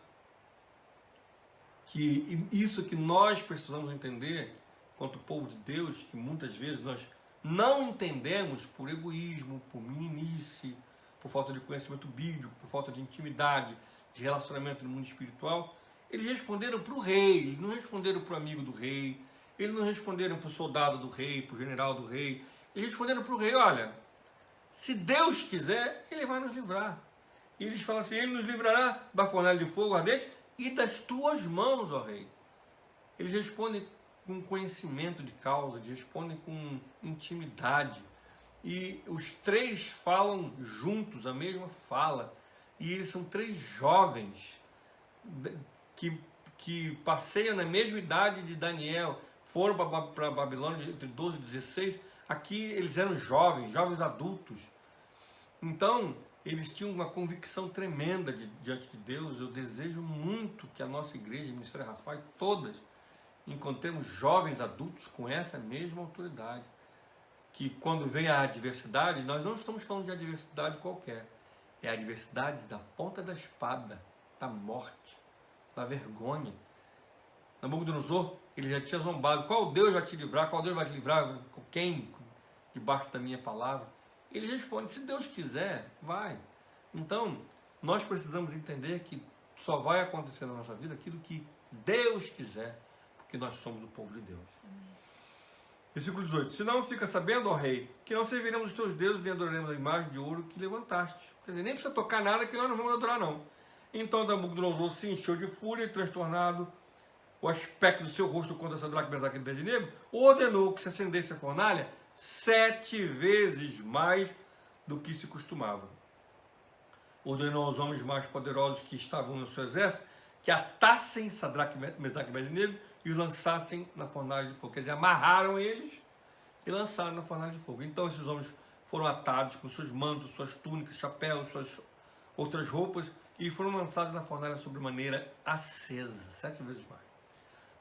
que isso que nós precisamos entender, quanto povo de Deus, que muitas vezes nós não entendemos por egoísmo, por meninice, por falta de conhecimento bíblico, por falta de intimidade, de relacionamento no mundo espiritual. Eles responderam para o rei, eles não responderam para o amigo do rei, eles não responderam para o soldado do rei, para o general do rei, eles responderam para o rei, olha, se Deus quiser, ele vai nos livrar. E eles falam assim, ele nos livrará da fornalha de fogo ardente e das tuas mãos, ó rei. Eles respondem com conhecimento de causa, eles respondem com intimidade. E os três falam juntos, a mesma fala. E eles são três jovens que passeiam na mesma idade de Daniel, foram para a Babilônia entre 12 e 16. Aqui eles eram jovens adultos. Então, eles tinham uma convicção tremenda diante de Deus. Eu desejo muito que a nossa igreja, Ministério Rafael, todas, encontremos jovens adultos com essa mesma autoridade. Que quando vem a adversidade, nós não estamos falando de adversidade qualquer. É a adversidade da ponta da espada, da morte, da vergonha. Nabucodonosor, ele já tinha zombado. Qual Deus vai te livrar? Qual Deus vai te livrar? Com quem? Debaixo da minha palavra. Ele responde, se Deus quiser, vai. Então, nós precisamos entender que só vai acontecer na nossa vida aquilo que Deus quiser, porque nós somos o povo de Deus. Versículo 18. Se não fica sabendo, ó rei, que não serviremos os teus deuses, nem adoraremos a imagem de ouro que levantaste. Quer dizer, nem precisa tocar nada que nós não vamos adorar, não. Então Nabucodonosor se encheu de fúria e, transtornado, o aspecto do seu rosto contra Sadraque, Mesaque e Abednego, ordenou que se acendesse a fornalha 7 vezes mais do que se costumava. Ordenou aos homens mais poderosos que estavam no seu exército que atassem Sadraque, Mesaque e Abednego e os lançassem na fornalha de fogo. Quer dizer, amarraram eles e lançaram na fornalha de fogo. Então esses homens foram atados com seus mantos, suas túnicas, chapéus, suas outras roupas e foram lançados na fornalha sobremaneira acesa, 7 vezes mais.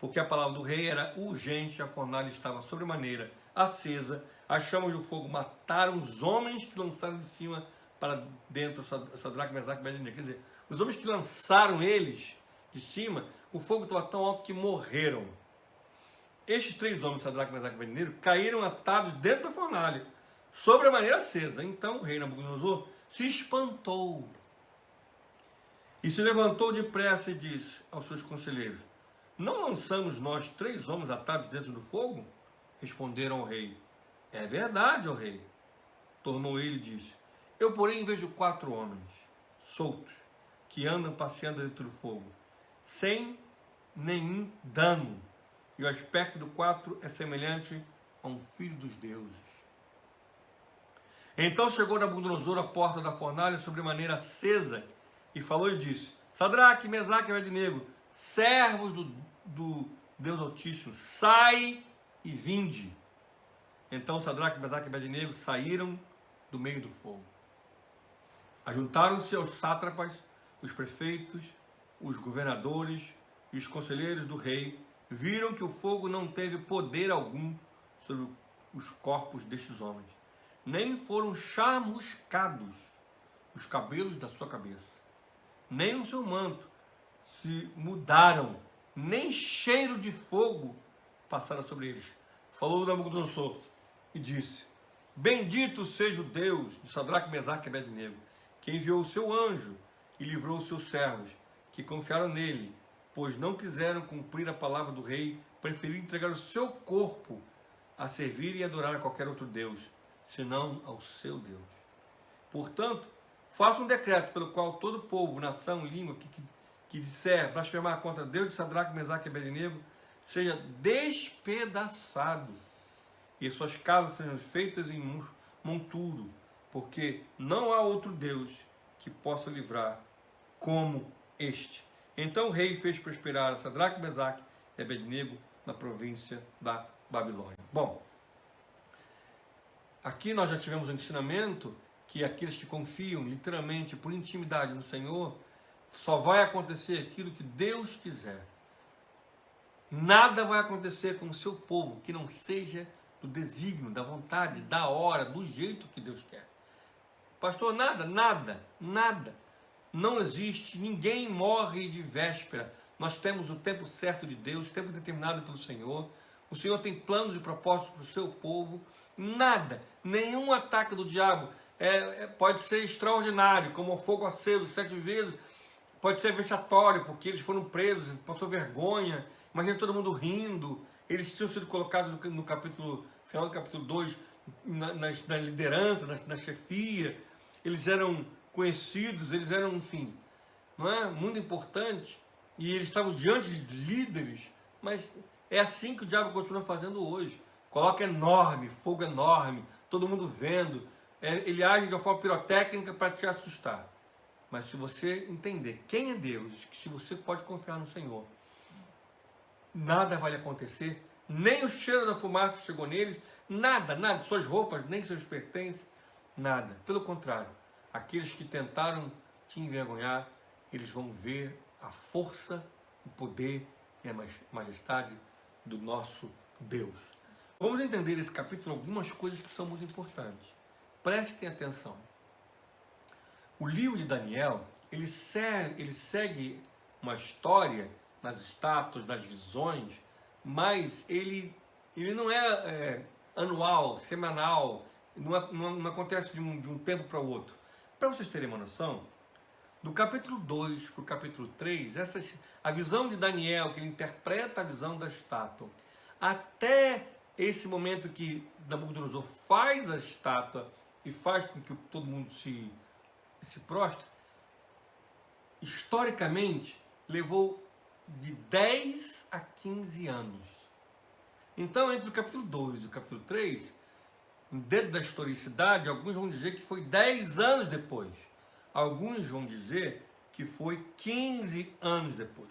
Porque a palavra do rei era urgente, a fornalha estava sobremaneira acesa, as chamas do fogo mataram os homens que lançaram de cima para dentro Sadraque, Mesaque e Abednego. Quer dizer, os homens que lançaram eles de cima, o fogo estava tão alto que morreram. Estes 3 homens, Sadraque, Mesaque e Abednego, caíram atados dentro da fornalha, sobre a maneira acesa. Então o rei Nabucodonosor se espantou e se levantou depressa e disse aos seus conselheiros: não lançamos nós 3 homens atados dentro do fogo? Responderam ao rei: é verdade, ó rei. Tornou ele e disse: eu, porém, vejo 4 homens soltos que andam passeando dentro do fogo, sem nenhum dano. E o aspecto do 4 é semelhante a um filho dos deuses. Então chegou Nabucodonosor à porta da fornalha sobremaneira acesa e falou e disse: Sadraque, Mesaque e Abednego, servos do Deus Altíssimo, sai e vinde. Então Sadraque, Mesaque e Abednego saíram do meio do fogo. Ajuntaram-se aos sátrapas, os prefeitos, os governadores e os conselheiros do rei, viram que o fogo não teve poder algum sobre os corpos destes homens, nem foram chamuscados os cabelos da sua cabeça, nem o seu manto se mudaram, nem cheiro de fogo passaram sobre eles. Falou Nabucodonosor e disse: bendito seja o Deus de Sadraque, Mesaque e Abednego, que enviou o seu anjo e livrou os seus servos, que confiaram nele, pois não quiseram cumprir a palavra do rei, preferiram entregar o seu corpo a servir e adorar a qualquer outro Deus, senão ao seu Deus. Portanto, faça um decreto pelo qual todo povo, nação, língua que disser blasfemar contra Deus de Sadraque, Mesaque e Abednego seja despedaçado, e suas casas sejam feitas em monturo, porque não há outro Deus que possa livrar como este. Então o rei fez prosperar Sadraque, Mesaque e Abednego na província da Babilônia. Bom, aqui nós já tivemos um ensinamento que aqueles que confiam literalmente por intimidade no Senhor, só vai acontecer aquilo que Deus quiser. Nada vai acontecer com o seu povo que não seja do desígnio, da vontade, da hora, do jeito que Deus quer. Pastor, nada. Não existe, ninguém morre de véspera. Nós temos o tempo certo de Deus, o tempo determinado pelo Senhor. O Senhor tem planos e propósitos para o seu povo. Nada, nenhum ataque do diabo pode ser extraordinário, como o fogo aceso 7 vezes. Pode ser vexatório, porque eles foram presos, passou vergonha. Imagina todo mundo rindo. Eles tinham sido colocados no final do capítulo 2, na liderança, na chefia. Eles eram conhecidos, eles eram, enfim, não é? Muito importante. E eles estavam diante de líderes. Mas é assim que o diabo continua fazendo hoje. Coloca enorme, fogo enorme, todo mundo vendo. Ele age de uma forma pirotécnica para te assustar. Mas se você entender quem é Deus, que se você pode confiar no Senhor, nada vai lhe acontecer, nem o cheiro da fumaça chegou neles, nada, suas roupas, nem seus pertences, nada. Pelo contrário, aqueles que tentaram te envergonhar, eles vão ver a força, o poder e a majestade do nosso Deus. Vamos entender nesse capítulo algumas coisas que são muito importantes. Prestem atenção. O livro de Daniel, ele segue uma história nas estátuas, nas visões, mas ele não é anual, semanal, não acontece de um tempo para o outro. Para vocês terem uma noção, do capítulo 2 para o capítulo 3, a visão de Daniel, que ele interpreta a visão da estátua, até esse momento que Nabucodonosor faz a estátua e faz com que todo mundo se prostre, historicamente levou de 10 a 15 anos. Então, entre o capítulo 2 e o capítulo 3, dentro da historicidade, alguns vão dizer que foi 10 anos depois. Alguns vão dizer que foi 15 anos depois.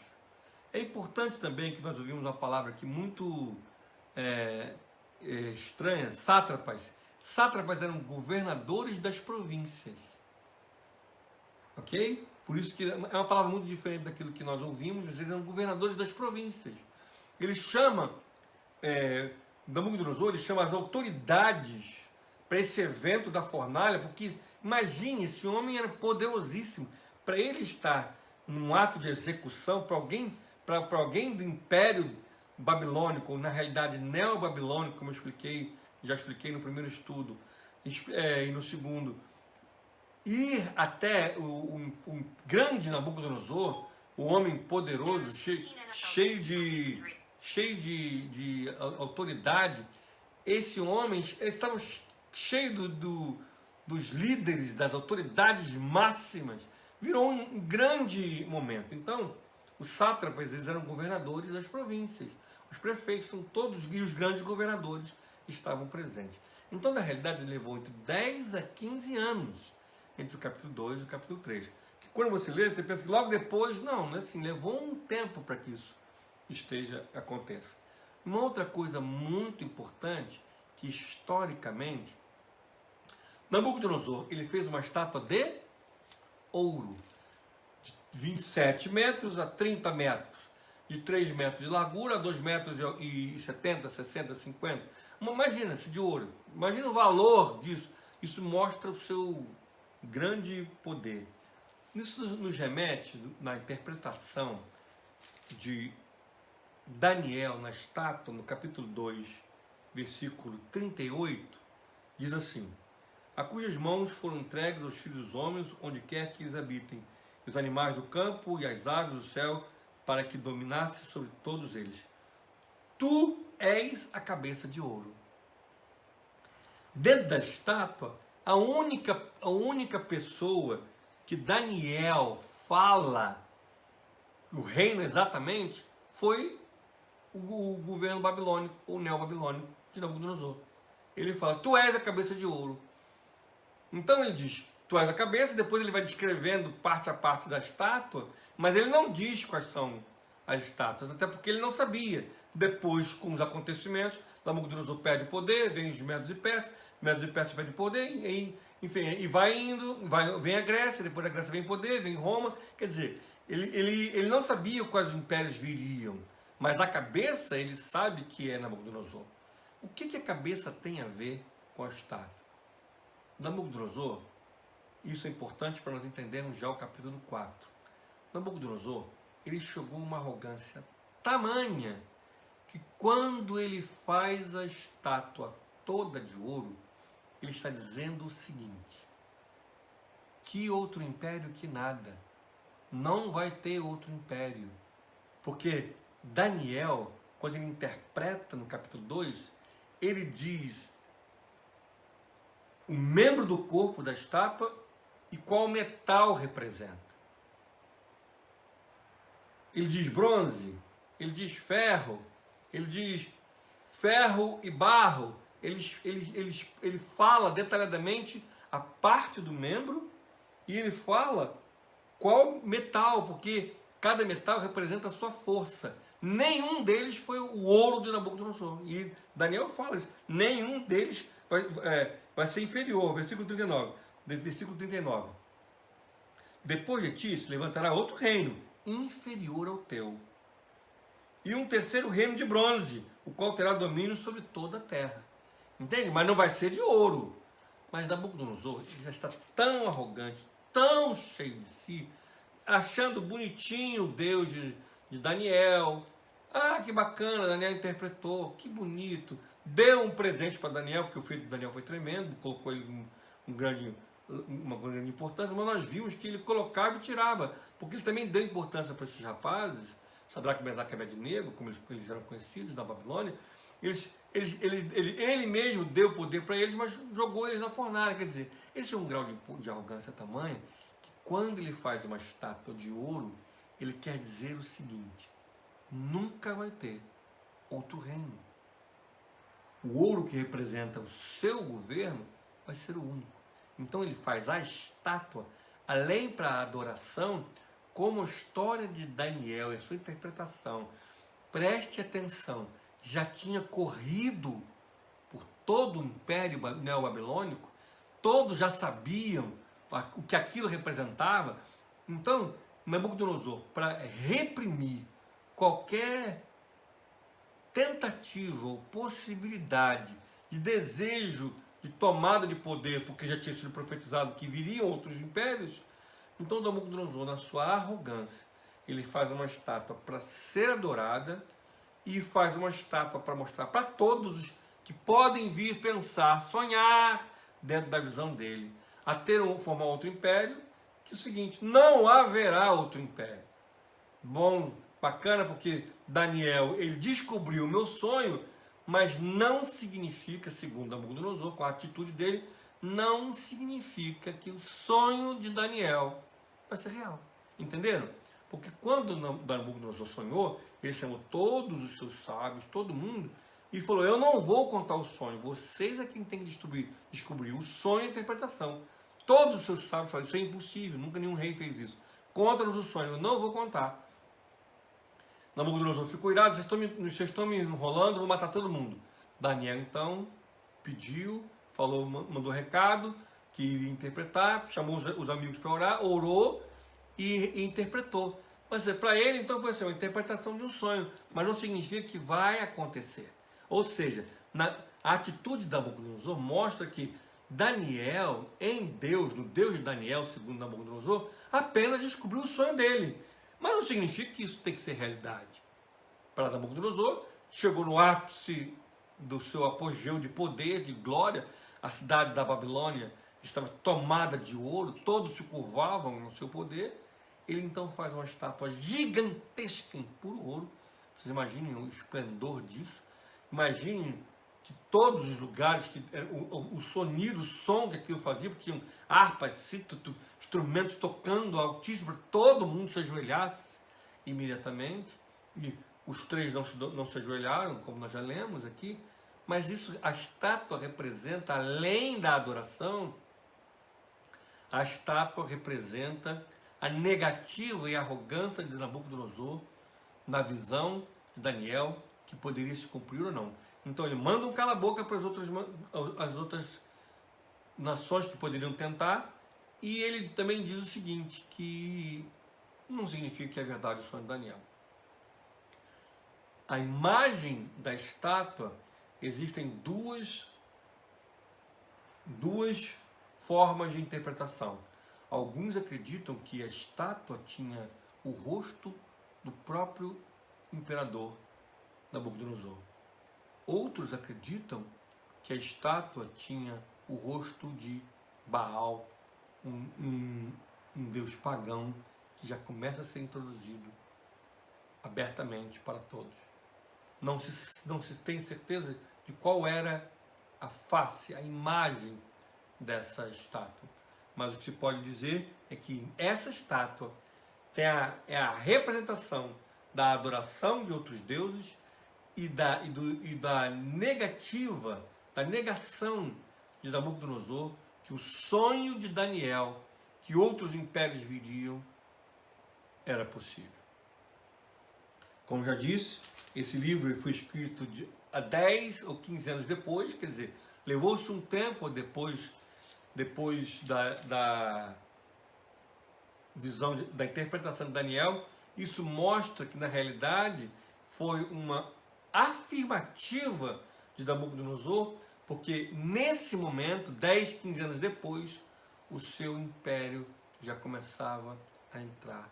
É importante também que nós ouvimos uma palavra aqui muito estranha, sátrapas. Sátrapas eram governadores das províncias. Ok? Por isso que é uma palavra muito diferente daquilo que nós ouvimos, mas eles eram governadores das províncias. Ele chama, Nabucodonosor, ele chama as autoridades para esse evento da fornalha, porque imagine, esse homem era poderosíssimo. Para ele estar num ato de execução, para alguém para alguém do Império Babilônico, ou na realidade Neo-Babilônico, como eu expliquei, já expliquei no primeiro estudo, e no segundo, ir até o grande Nabucodonosor, o homem poderoso, cheio de autoridade, esse homem, eles estavam cheios dos líderes, das autoridades máximas, virou um grande momento. Então, os sátrapas, eles eram governadores das províncias, os prefeitos, são todos, e os grandes governadores estavam presentes. Então, na realidade, levou entre 10 a 15 anos entre o capítulo 2 e o capítulo 3. Que quando você lê, você pensa que logo depois, não é assim, levou um tempo para que isso aconteça. Uma outra coisa muito importante, que historicamente, Nabucodonosor, ele fez uma estátua de ouro, de 27 metros a 30 metros, de 3 metros de largura a 2 metros e 70, 60, 50. Imagina-se de ouro, imagina o valor disso. Isso mostra o seu grande poder. Isso nos remete, na interpretação de Daniel, na estátua, no capítulo 2, versículo 38, diz assim: a cujas mãos foram entregues aos filhos dos homens, onde quer que eles habitem, os animais do campo e as aves do céu, para que dominasse sobre todos eles. Tu és a cabeça de ouro. Dentro da estátua, a única pessoa que Daniel fala o reino exatamente foi o governo babilônico, ou neo-babilônico, de Nabucodonosor. Ele fala, tu és a cabeça de ouro. Então ele diz, tu és a cabeça, depois ele vai descrevendo parte a parte da estátua, mas ele não diz quais são as estátuas, até porque ele não sabia. Depois, com os acontecimentos, Nabucodonosor perde o poder, vem os Medos e Persas perde o poder, enfim, e vai indo, vem a Grécia, depois da Grécia vem poder, vem Roma. Quer dizer, ele não sabia quais impérios viriam, mas a cabeça ele sabe que é Nabucodonosor. O que a cabeça tem a ver com a estátua? Nabucodonosor, isso é importante para nós entendermos já o capítulo 4. Nabucodonosor, ele chegou a uma arrogância tamanha que quando ele faz a estátua toda de ouro, ele está dizendo o seguinte: que outro império que nada, não vai ter outro império. Porque Daniel, quando ele interpreta no capítulo 2, ele diz o membro do corpo da estátua e qual metal representa. Ele diz bronze, ele diz ferro, ele diz ferro e barro. Ele fala detalhadamente a parte do membro e ele fala qual metal, porque cada metal representa a sua força. Nenhum deles foi o ouro de Nabucodonosor. E Daniel fala isso. Nenhum deles vai ser inferior. Versículo 39. Depois de ti se levantará outro reino, inferior ao teu. E um terceiro reino de bronze, o qual terá domínio sobre toda a terra. Entende? Mas não vai ser de ouro. Mas Nabucodonosor já está tão arrogante, tão cheio de si, achando bonitinho o Deus de Daniel. Ah, que bacana, Daniel interpretou, que bonito. Deu um presente para Daniel, porque o filho de Daniel foi tremendo, colocou ele uma grande importância, mas nós vimos que ele colocava e tirava, porque ele também deu importância para esses rapazes, Sadraque, Mesaque e Abednego, como eles eram conhecidos na Babilônia. Ele mesmo deu poder para eles, mas jogou eles na fornalha. Quer dizer, eles tinham um grau de arrogância tamanho que quando ele faz uma estátua de ouro, ele quer dizer o seguinte: nunca vai ter outro reino. O ouro que representa o seu governo vai ser o único. Então ele faz a estátua, além para a adoração, como a história de Daniel e a sua interpretação. Preste atenção, já tinha corrido por todo o Império Neo-Babilônico, todos já sabiam o que aquilo representava. Então, Nabucodonosor, para reprimir qualquer tentativa ou possibilidade de desejo de tomada de poder, porque já tinha sido profetizado que viriam outros impérios, então Nabucodonosor, na sua arrogância, ele faz uma estátua para ser adorada e faz uma estátua para mostrar para todos os que podem vir pensar, sonhar dentro da visão dele, a formar outro império, que é o seguinte, não haverá outro império. Bom, bacana, porque Daniel, ele descobriu o meu sonho, mas não significa, segundo Nabucodonosor, com a atitude dele, não significa que o sonho de Daniel vai ser real. Entenderam? Porque quando Nabucodonosor sonhou, ele chamou todos os seus sábios, todo mundo, e falou, eu não vou contar o sonho, vocês é quem tem que descobrir o sonho e a interpretação. Todos os seus sábios falaram, isso é impossível, nunca nenhum rei fez isso. Conta-nos o sonho, eu não vou contar. Nabucodonosor ficou irado, vocês estão me enrolando, vou matar todo mundo. Daniel, então, pediu, falou, mandou recado, que iria interpretar, chamou os amigos para orar, orou e interpretou. Mas para ele, então, foi assim, uma interpretação de um sonho, mas não significa que vai acontecer. Ou seja, a atitude de Nabucodonosor mostra que Daniel, em Deus, no Deus de Daniel, segundo Nabucodonosor, apenas descobriu o sonho dele. Mas não significa que isso tem que ser realidade. Para Nabucodonosor, chegou no ápice do seu apogeu de poder, de glória, a cidade da Babilônia estava tomada de ouro, todos se curvavam no seu poder. Ele então faz uma estátua gigantesca em puro ouro. Vocês imaginem o esplendor disso. Imaginem que todos os lugares, o sonido, o som que aquilo fazia, porque tinham harpas, cítaros, instrumentos tocando altíssimo, para todo mundo se ajoelhasse imediatamente. E os três não se ajoelharam, como nós já lemos aqui, mas isso, a estátua representa, além da adoração, a estátua representa a negativa e a arrogância de Nabucodonosor na visão de Daniel, que poderia se cumprir ou não. Então ele manda um cala-boca para as outras nações que poderiam tentar, e ele também diz o seguinte, que não significa que é verdade o sonho de Daniel. A imagem da estátua, existem duas formas de interpretação. Alguns acreditam que a estátua tinha o rosto do próprio imperador Nabucodonosor. Outros acreditam que a estátua tinha o rosto de Baal, um deus pagão que já começa a ser introduzido abertamente para todos. Não se tem certeza de qual era a face, a imagem dessa estátua. Mas o que se pode dizer é que essa estátua é a representação da adoração de outros deuses e da negação de Nabucodonosor, que o sonho de Daniel, que outros impérios viriam, era possível. Como já disse, esse livro foi escrito há 10 ou 15 anos depois, quer dizer, levou-se um tempo depois da visão, da interpretação de Daniel. Isso mostra que, na realidade, foi uma afirmativa de Nabucodonosor, porque nesse momento, 10, 15 anos depois, o seu império já começava a entrar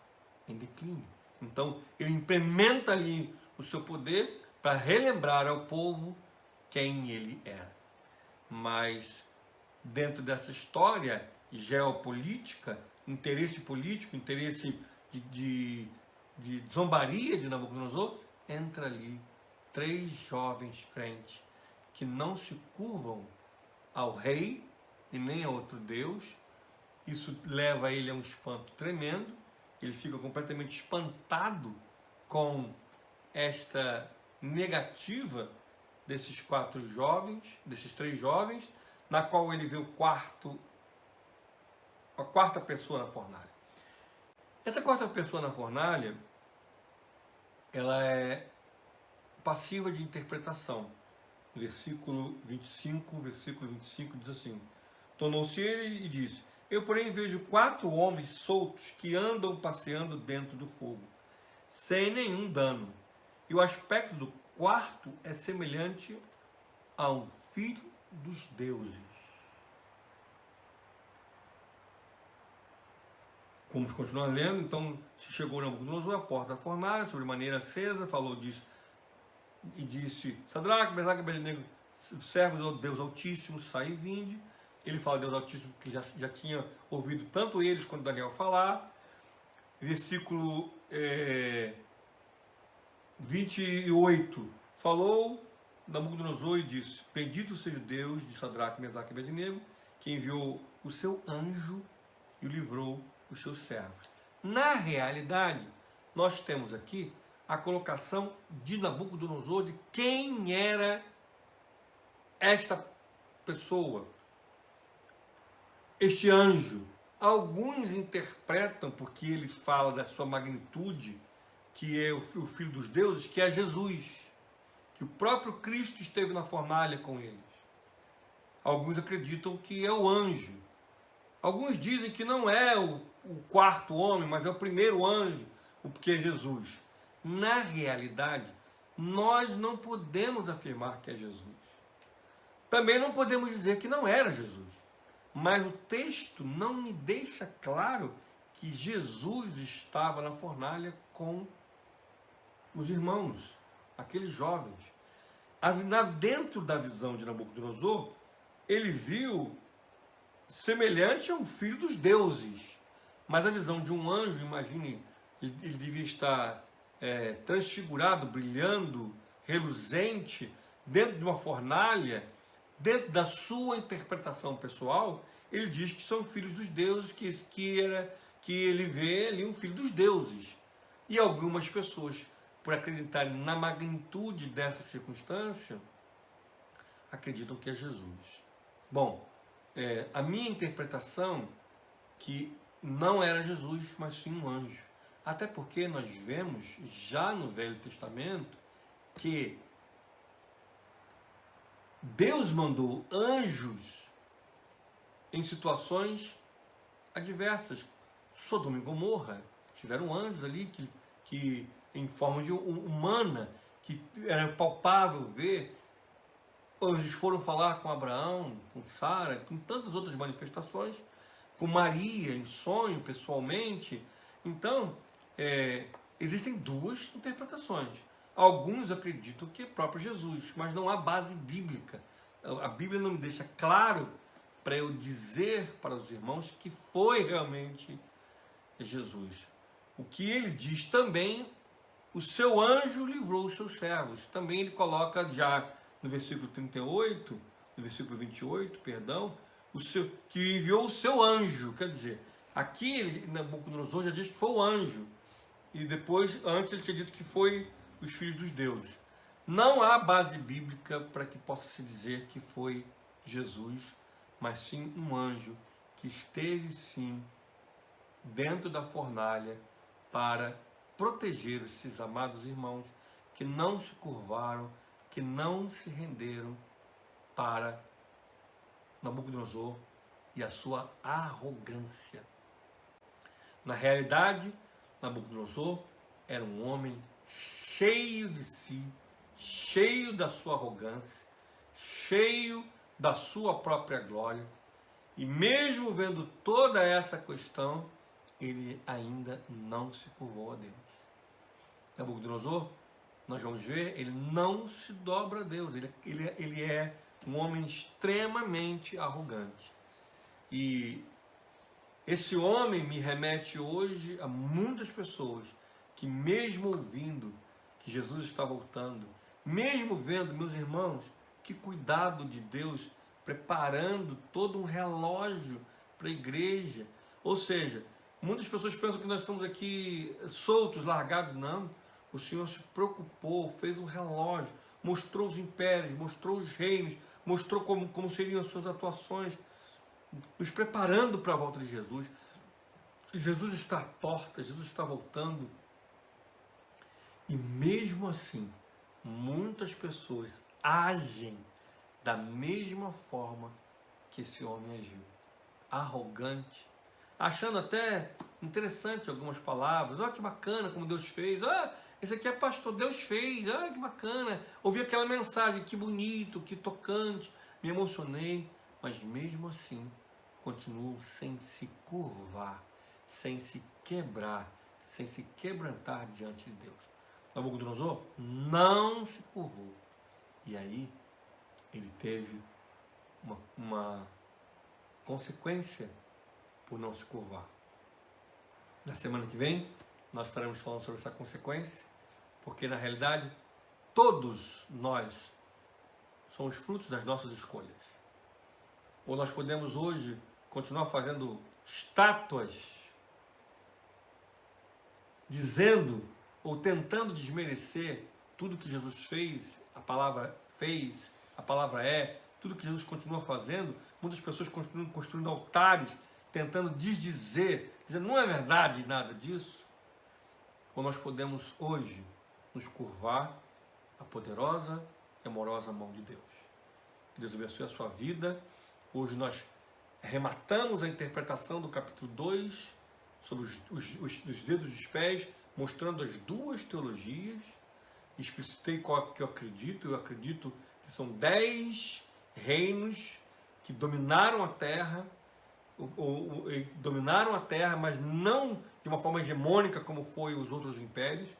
em declínio. Então, ele implementa ali o seu poder para relembrar ao povo quem ele era. Mas, dentro dessa história geopolítica, interesse político, interesse de zombaria de Nabucodonosor, entra ali 3 jovens crentes que não se curvam ao rei e nem a outro deus. Isso leva ele a um espanto tremendo. Ele fica completamente espantado com esta negativa desses 4 jovens, desses 3 jovens, na qual ele vê a quarta pessoa na fornalha. Essa quarta pessoa na fornalha, ela é passiva de interpretação. Versículo 25 diz assim: tornou-se ele e disse: eu, porém, vejo 4 homens soltos que andam passeando dentro do fogo, sem nenhum dano. E o aspecto do quarto é semelhante a um filho dos deuses. Vamos continuar lendo. Então se chegou Nabucodonosor à porta da fornalha, sobre maneira acesa, falou disso e disse: Sadraque, Mesaque e Abednego, servos do Deus Altíssimo, sai e vinde. Ele fala Deus Altíssimo, que já tinha ouvido tanto eles quanto Daniel falar. Versículo 28. Falou Nabucodonosor e disse: Bendito seja o Deus de Sadraque, Mesaque e Abednego, que enviou o seu anjo e o livrou os seus servos. Na realidade, nós temos aqui a colocação de Nabucodonosor de quem era esta pessoa, este anjo. Alguns interpretam, porque ele fala da sua magnitude, que é o Filho dos Deuses, que é Jesus, que o próprio Cristo esteve na fornalha com eles. Alguns acreditam que é o anjo. Alguns dizem que não é o quarto homem, mas é o primeiro anjo, porque é Jesus. Na realidade, nós não podemos afirmar que é Jesus. Também não podemos dizer que não era Jesus. Mas o texto não me deixa claro que Jesus estava na fornalha com os irmãos, aqueles jovens. Dentro da visão de Nabucodonosor, ele viu semelhante a um filho dos deuses. Mas a visão de um anjo, imagine, ele devia estar transfigurado, brilhando, reluzente, dentro de uma fornalha. Dentro da sua interpretação pessoal, ele diz que são filhos dos deuses, que ele vê ali um filho dos deuses. E algumas pessoas, por acreditarem na magnitude dessa circunstância, acreditam que é Jesus. Bom, a minha interpretação que não era Jesus, mas sim um anjo. Até porque nós vemos já no Velho Testamento que Deus mandou anjos em situações adversas. Sodoma e Gomorra tiveram anjos ali que em forma de humana, que era palpável ver. Anjos foram falar com Abraão, com Sara, com tantas outras manifestações, com Maria em sonho, pessoalmente. Então, existem duas interpretações. Alguns acreditam que é próprio Jesus, mas não há base bíblica. A Bíblia não me deixa claro para eu dizer para os irmãos que foi realmente Jesus. O que ele diz também, o seu anjo livrou os seus servos. Também ele coloca já no versículo 38, no versículo 28, perdão, que enviou o seu anjo. Quer dizer, aqui Nabucodonosor já diz que foi o anjo. E depois, antes ele tinha dito que foi os filhos dos deuses. Não há base bíblica para que possa se dizer que foi Jesus, mas sim um anjo que esteve sim dentro da fornalha para proteger esses amados irmãos que não se curvaram, que não se renderam para Nabucodonosor e a sua arrogância. Na realidade, Nabucodonosor era um homem cheio de si, cheio da sua arrogância, cheio da sua própria glória. E mesmo vendo toda essa questão, ele ainda não se curvou a Deus. Nabucodonosor, nós vamos ver, ele não se dobra a Deus. Ele é um homem extremamente arrogante. E esse homem me remete hoje a muitas pessoas que, mesmo ouvindo que Jesus está voltando, mesmo vendo, meus irmãos, que cuidado de Deus preparando todo um relógio para a igreja. Ou seja, muitas pessoas pensam que nós estamos aqui soltos, largados. Não, o Senhor se preocupou, fez um relógio, mostrou os impérios, mostrou os reinos, mostrou como seriam as suas atuações, nos preparando para a volta de Jesus. Jesus está à porta, Jesus está voltando. E mesmo assim, muitas pessoas agem da mesma forma que esse homem agiu. Arrogante, achando até interessante algumas palavras. Olha que bacana como Deus fez. Esse aqui é pastor, Deus fez. Olha que bacana. Ouvi aquela mensagem, que bonito, que tocante. Me emocionei. Mas mesmo assim, continuam sem se curvar, sem se quebrar, sem se quebrantar diante de Deus. Nabucodonosor não se curvou. E aí ele teve uma consequência por não se curvar. Na semana que vem, nós estaremos falando sobre essa consequência, porque na realidade, todos nós somos frutos das nossas escolhas. Ou nós podemos hoje continuar fazendo estátuas, dizendo ou tentando desmerecer tudo que Jesus fez, a palavra é, tudo que Jesus continua fazendo. Muitas pessoas continuam construindo altares, tentando desdizer, dizendo não é verdade nada disso. Ou nós podemos hoje nos curvar à poderosa e amorosa mão de Deus. Que Deus abençoe a sua vida. Hoje nós rematamos a interpretação do capítulo 2 sobre os dedos dos pés, mostrando as duas teologias. Explicitei qual que eu acredito que são 10 reinos que dominaram a terra, mas não de uma forma hegemônica como foi os outros impérios.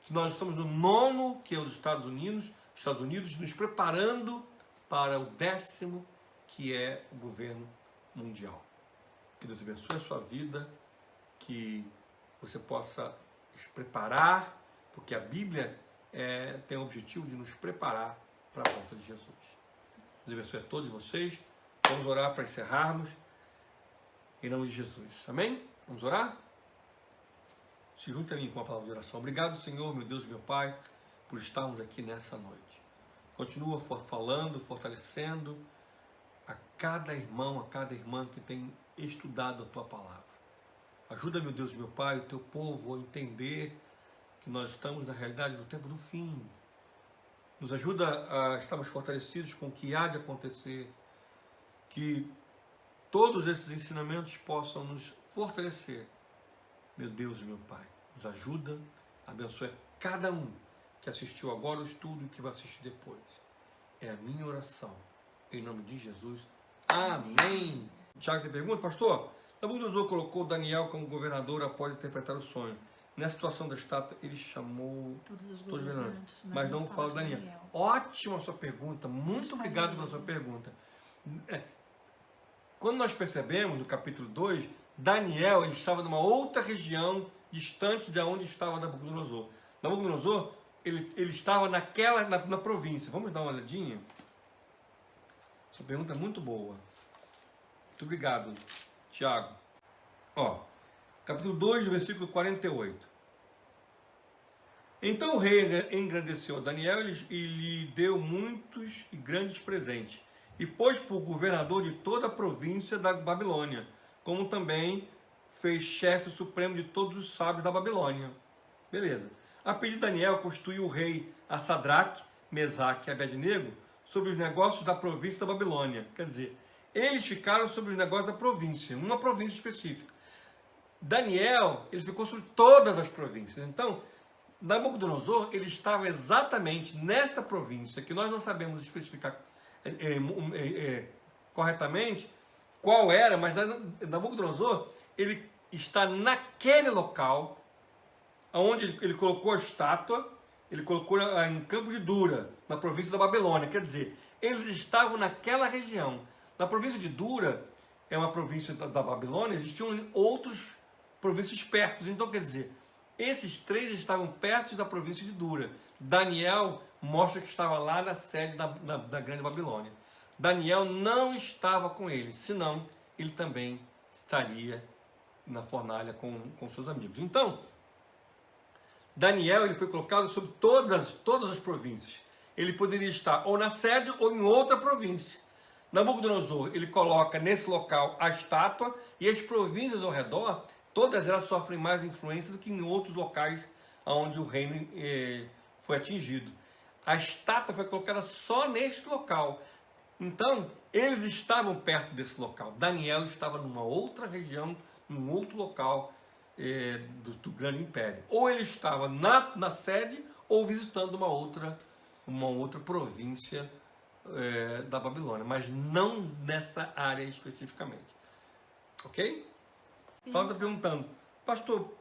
Nós estamos no 9º, que é os Estados Unidos, nos preparando para o 10º, que é o governo mundial. Que Deus abençoe a sua vida, que você possa se preparar, porque a Bíblia tem o objetivo de nos preparar para a volta de Jesus. Deus abençoe a todos vocês. Vamos orar para encerrarmos, em nome de Jesus. Amém? Vamos orar? Se junte a mim com a palavra de oração. Obrigado, Senhor, meu Deus e meu Pai, por estarmos aqui nessa noite. Continua falando, fortalecendo a cada irmão, a cada irmã que tem estudado a Tua palavra. Ajuda, meu Deus e meu Pai, o Teu povo a entender que nós estamos, na realidade, no tempo do fim. Nos ajuda a estarmos fortalecidos com o que há de acontecer. Que todos esses ensinamentos possam nos fortalecer. Meu Deus e meu Pai, nos ajuda, abençoe cada um que assistiu agora o estudo e que vai assistir depois. É a minha oração, em nome de Jesus. Amém. Tiago tem pergunta, pastor? Nabucodonosor colocou Daniel como governador após interpretar o sonho. Nessa situação da estátua, ele chamou todos os governantes, mas não fala de Daniel. Ótima sua pergunta, muito obrigado pela sua pergunta. Quando nós percebemos, no capítulo 2, Daniel ele estava numa outra região distante de onde estava Nabucodonosor. Nabucodonosor ele estava na província. Vamos dar uma olhadinha? Essa pergunta é muito boa. Muito obrigado, Tiago. Capítulo 2, versículo 48. Então o rei engrandeceu a Daniel e lhe deu muitos e grandes presentes, e pôs por governador de toda a província da Babilônia, como também fez chefe supremo de todos os sábios da Babilônia. Beleza. A pedido de Daniel, constituiu o rei a Sadraque, Mesaque e Abednego sobre os negócios da província da Babilônia. Quer dizer, eles ficaram sobre os negócios da província, uma província específica. Daniel, ele ficou sobre todas as províncias. Então, Nabucodonosor, ele estava exatamente nesta província, que nós não sabemos especificar corretamente qual era, mas Nabucodonosor, ele está naquele local onde ele colocou a estátua, ele colocou em Campo de Dura, na província da Babilônia. Quer dizer, eles estavam naquela região. Na província de Dura, é uma província da Babilônia, existiam outras províncias perto. Então, quer dizer, esses três estavam perto da província de Dura. Daniel mostra que estava lá na sede da grande Babilônia. Daniel não estava com eles, senão ele também estaria na fornalha com seus amigos. Então, Daniel ele foi colocado sobre todas as províncias. Ele poderia estar ou na sede ou em outra província. Nabucodonosor, ele coloca nesse local a estátua, e as províncias ao redor, todas elas sofrem mais influência do que em outros locais onde o reino foi atingido. A estátua foi colocada só neste local. Então, eles estavam perto desse local. Daniel estava numa outra região, num outro local do grande império. Ou ele estava na sede, ou visitando uma outra província da Babilônia, mas não nessa área especificamente. Ok? Flávio está perguntando, Pastor,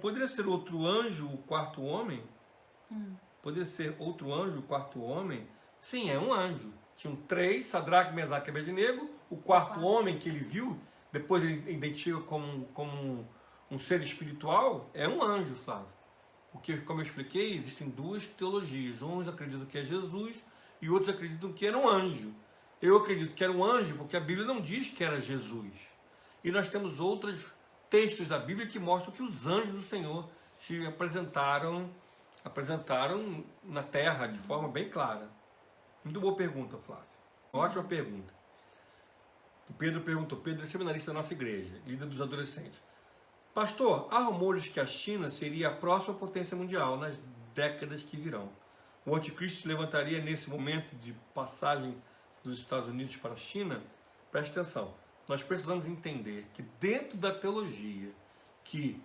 poderia ser outro anjo, o quarto homem? Poderia ser outro anjo, o quarto homem? Sim, é um anjo. Tinham três, Sadraque, Mesaque e Abednego. O quarto homem que ele viu, depois ele identifica como um ser espiritual, é um anjo, Flávio. Porque, como eu expliquei, existem duas teologias. Uns acreditam que é Jesus e outros acreditam que era um anjo. Eu acredito que era um anjo porque a Bíblia não diz que era Jesus. E nós temos outros textos da Bíblia que mostram que os anjos do Senhor se apresentaram na terra de forma bem clara. Muito boa pergunta, Flávio. Ótima pergunta. O Pedro perguntou, Pedro é seminarista da nossa igreja, líder dos adolescentes. Pastor, há rumores que a China seria a próxima potência mundial nas décadas que virão. O anticristo se levantaria nesse momento de passagem dos Estados Unidos para a China? Preste atenção. Nós precisamos entender que dentro da teologia, que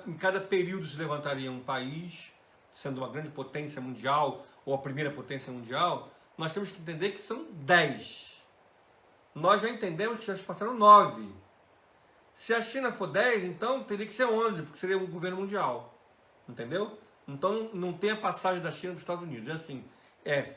em cada período se levantaria um país, sendo uma grande potência mundial, ou a primeira potência mundial, nós temos que entender que são 10. Nós já entendemos que já se passaram 9. Se a China for 10, então teria que ser 11, porque seria o governo mundial. Entendeu? Então não tem a passagem da China para os Estados Unidos. É assim,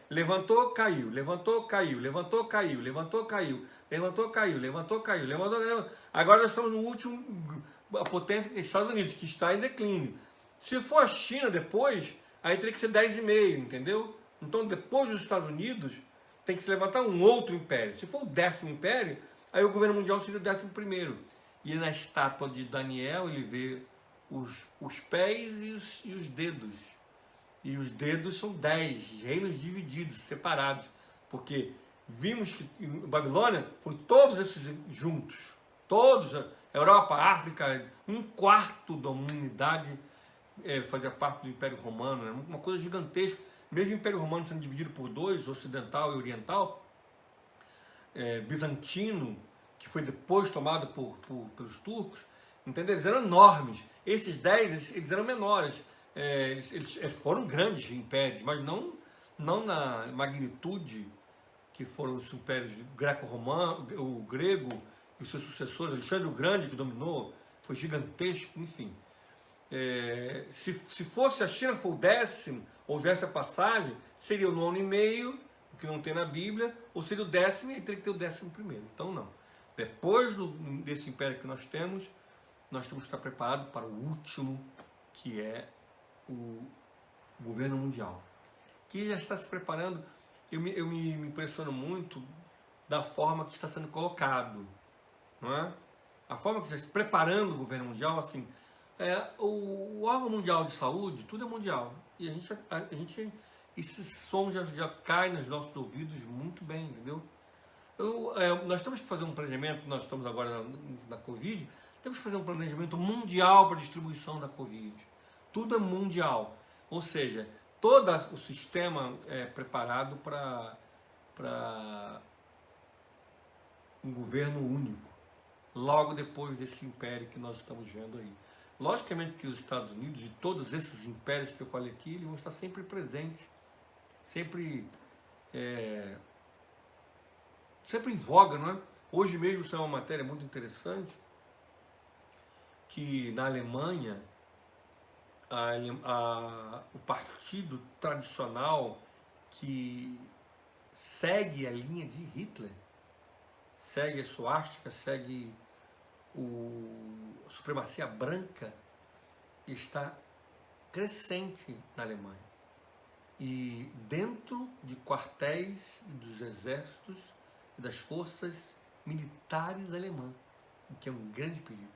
levantou, caiu, levantou, caiu, levantou, caiu, levantou, caiu, levantou, caiu, levantou, caiu, levantou, caiu. Agora nós estamos no último, a potência dos Estados Unidos, que está em declínio. Se for a China depois, aí teria que ser 10,5, entendeu? Então depois dos Estados Unidos, tem que se levantar um outro império. Se for o 10º império, aí o governo mundial seria o 11º. E na estátua de Daniel, ele vê os pés e os dedos. E os dedos são 10 reinos divididos, separados. Porque vimos que em Babilônia foram todos esses juntos. Todos, Europa, África, 1/4 da humanidade fazia parte do Império Romano. Era uma coisa gigantesca. Mesmo o Império Romano sendo dividido por dois, ocidental e oriental, bizantino, que foi depois tomado pelos turcos, entendeu? Eles eram enormes. Esses 10, eles eram menores. Eles foram grandes impérios, mas não na magnitude que foram os impérios greco-romano, o grego e os seus sucessores. Alexandre o Grande, que dominou, foi gigantesco, enfim. Se fosse a China, for o 10º, houvesse a passagem, seria o 9,5, o que não tem na Bíblia, ou seria o 10º e teria que ter o 11º. Então não. Depois desse império que nós temos que estar preparados para o último, que é o governo mundial, que já está se preparando. Eu me impressiono muito da forma que está sendo colocado, não é? A forma que está se preparando o governo mundial, assim, o órgão mundial de saúde, tudo é mundial, e a gente esse som já cai nos nossos ouvidos muito bem, entendeu? Nós temos que fazer um planejamento, nós estamos agora na Covid, temos que fazer um planejamento mundial para a distribuição da Covid. Tudo é mundial. Ou seja, todo o sistema é preparado para um governo único, logo depois desse império que nós estamos vendo aí. Logicamente que os Estados Unidos e todos esses impérios que eu falei aqui, eles vão estar sempre presentes, sempre em voga, não é? Hoje mesmo isso é uma matéria muito interessante, que na Alemanha, o partido tradicional que segue a linha de Hitler, segue a suástica, segue a supremacia branca, está crescente na Alemanha. E dentro de quartéis e dos exércitos e das forças militares alemãs, o que é um grande perigo.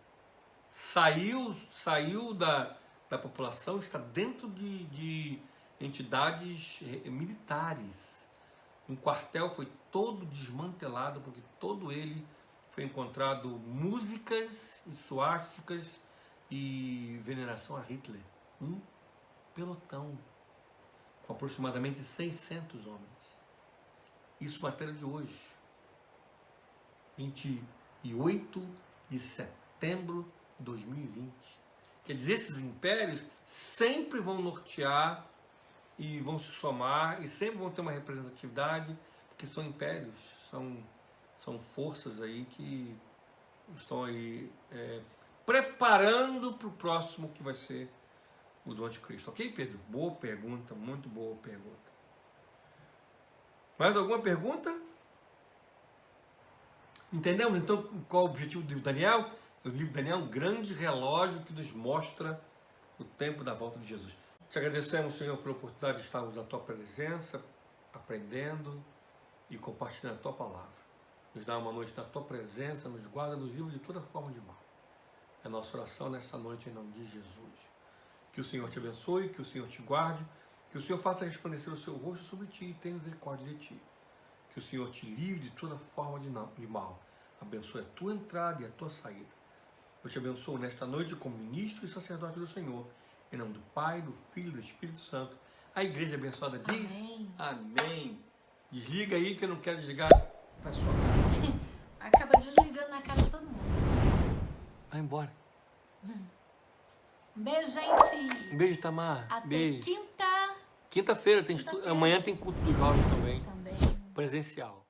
Saiu da população, está dentro de entidades militares. Um quartel foi todo desmantelado, porque todo ele foi encontrado músicas e suásticas e veneração a Hitler. Um pelotão com aproximadamente 600 homens. Isso matéria de hoje, 28 de setembro de 2020. Quer dizer, esses impérios sempre vão nortear e vão se somar e sempre vão ter uma representatividade, porque são impérios, são forças aí que estão aí preparando para o próximo que vai ser o do anticristo. Ok, Pedro? Boa pergunta, muito boa pergunta. Mais alguma pergunta? Entendemos então qual é o objetivo do livro de Daniel? O livro de Daniel é um grande relógio que nos mostra o tempo da volta de Jesus. Te agradecemos, Senhor, pela oportunidade de estarmos na Tua presença, aprendendo e compartilhando a Tua palavra. Nos dá uma noite na Tua presença, nos guarda, nos livra de toda forma de mal. É a nossa oração nessa noite em nome de Jesus. Que o Senhor te abençoe, que o Senhor te guarde, que o Senhor faça resplandecer o seu rosto sobre ti e tenha misericórdia de ti. Que o Senhor te livre de toda forma de mal. Abençoe a tua entrada e a tua saída. Eu te abençoo nesta noite como ministro e sacerdote do Senhor. Em nome do Pai, do Filho e do Espírito Santo. A igreja abençoada diz: Amém. Amém. Desliga aí que eu não quero desligar na sua cara. Acaba desligando na cara de todo mundo. Vai embora. Um beijo, gente. Um beijo, Tamar. Até Beijo. quinta. Quinta-feira tem Quinta-feira. amanhã tem culto dos jovens também. Também. Presencial.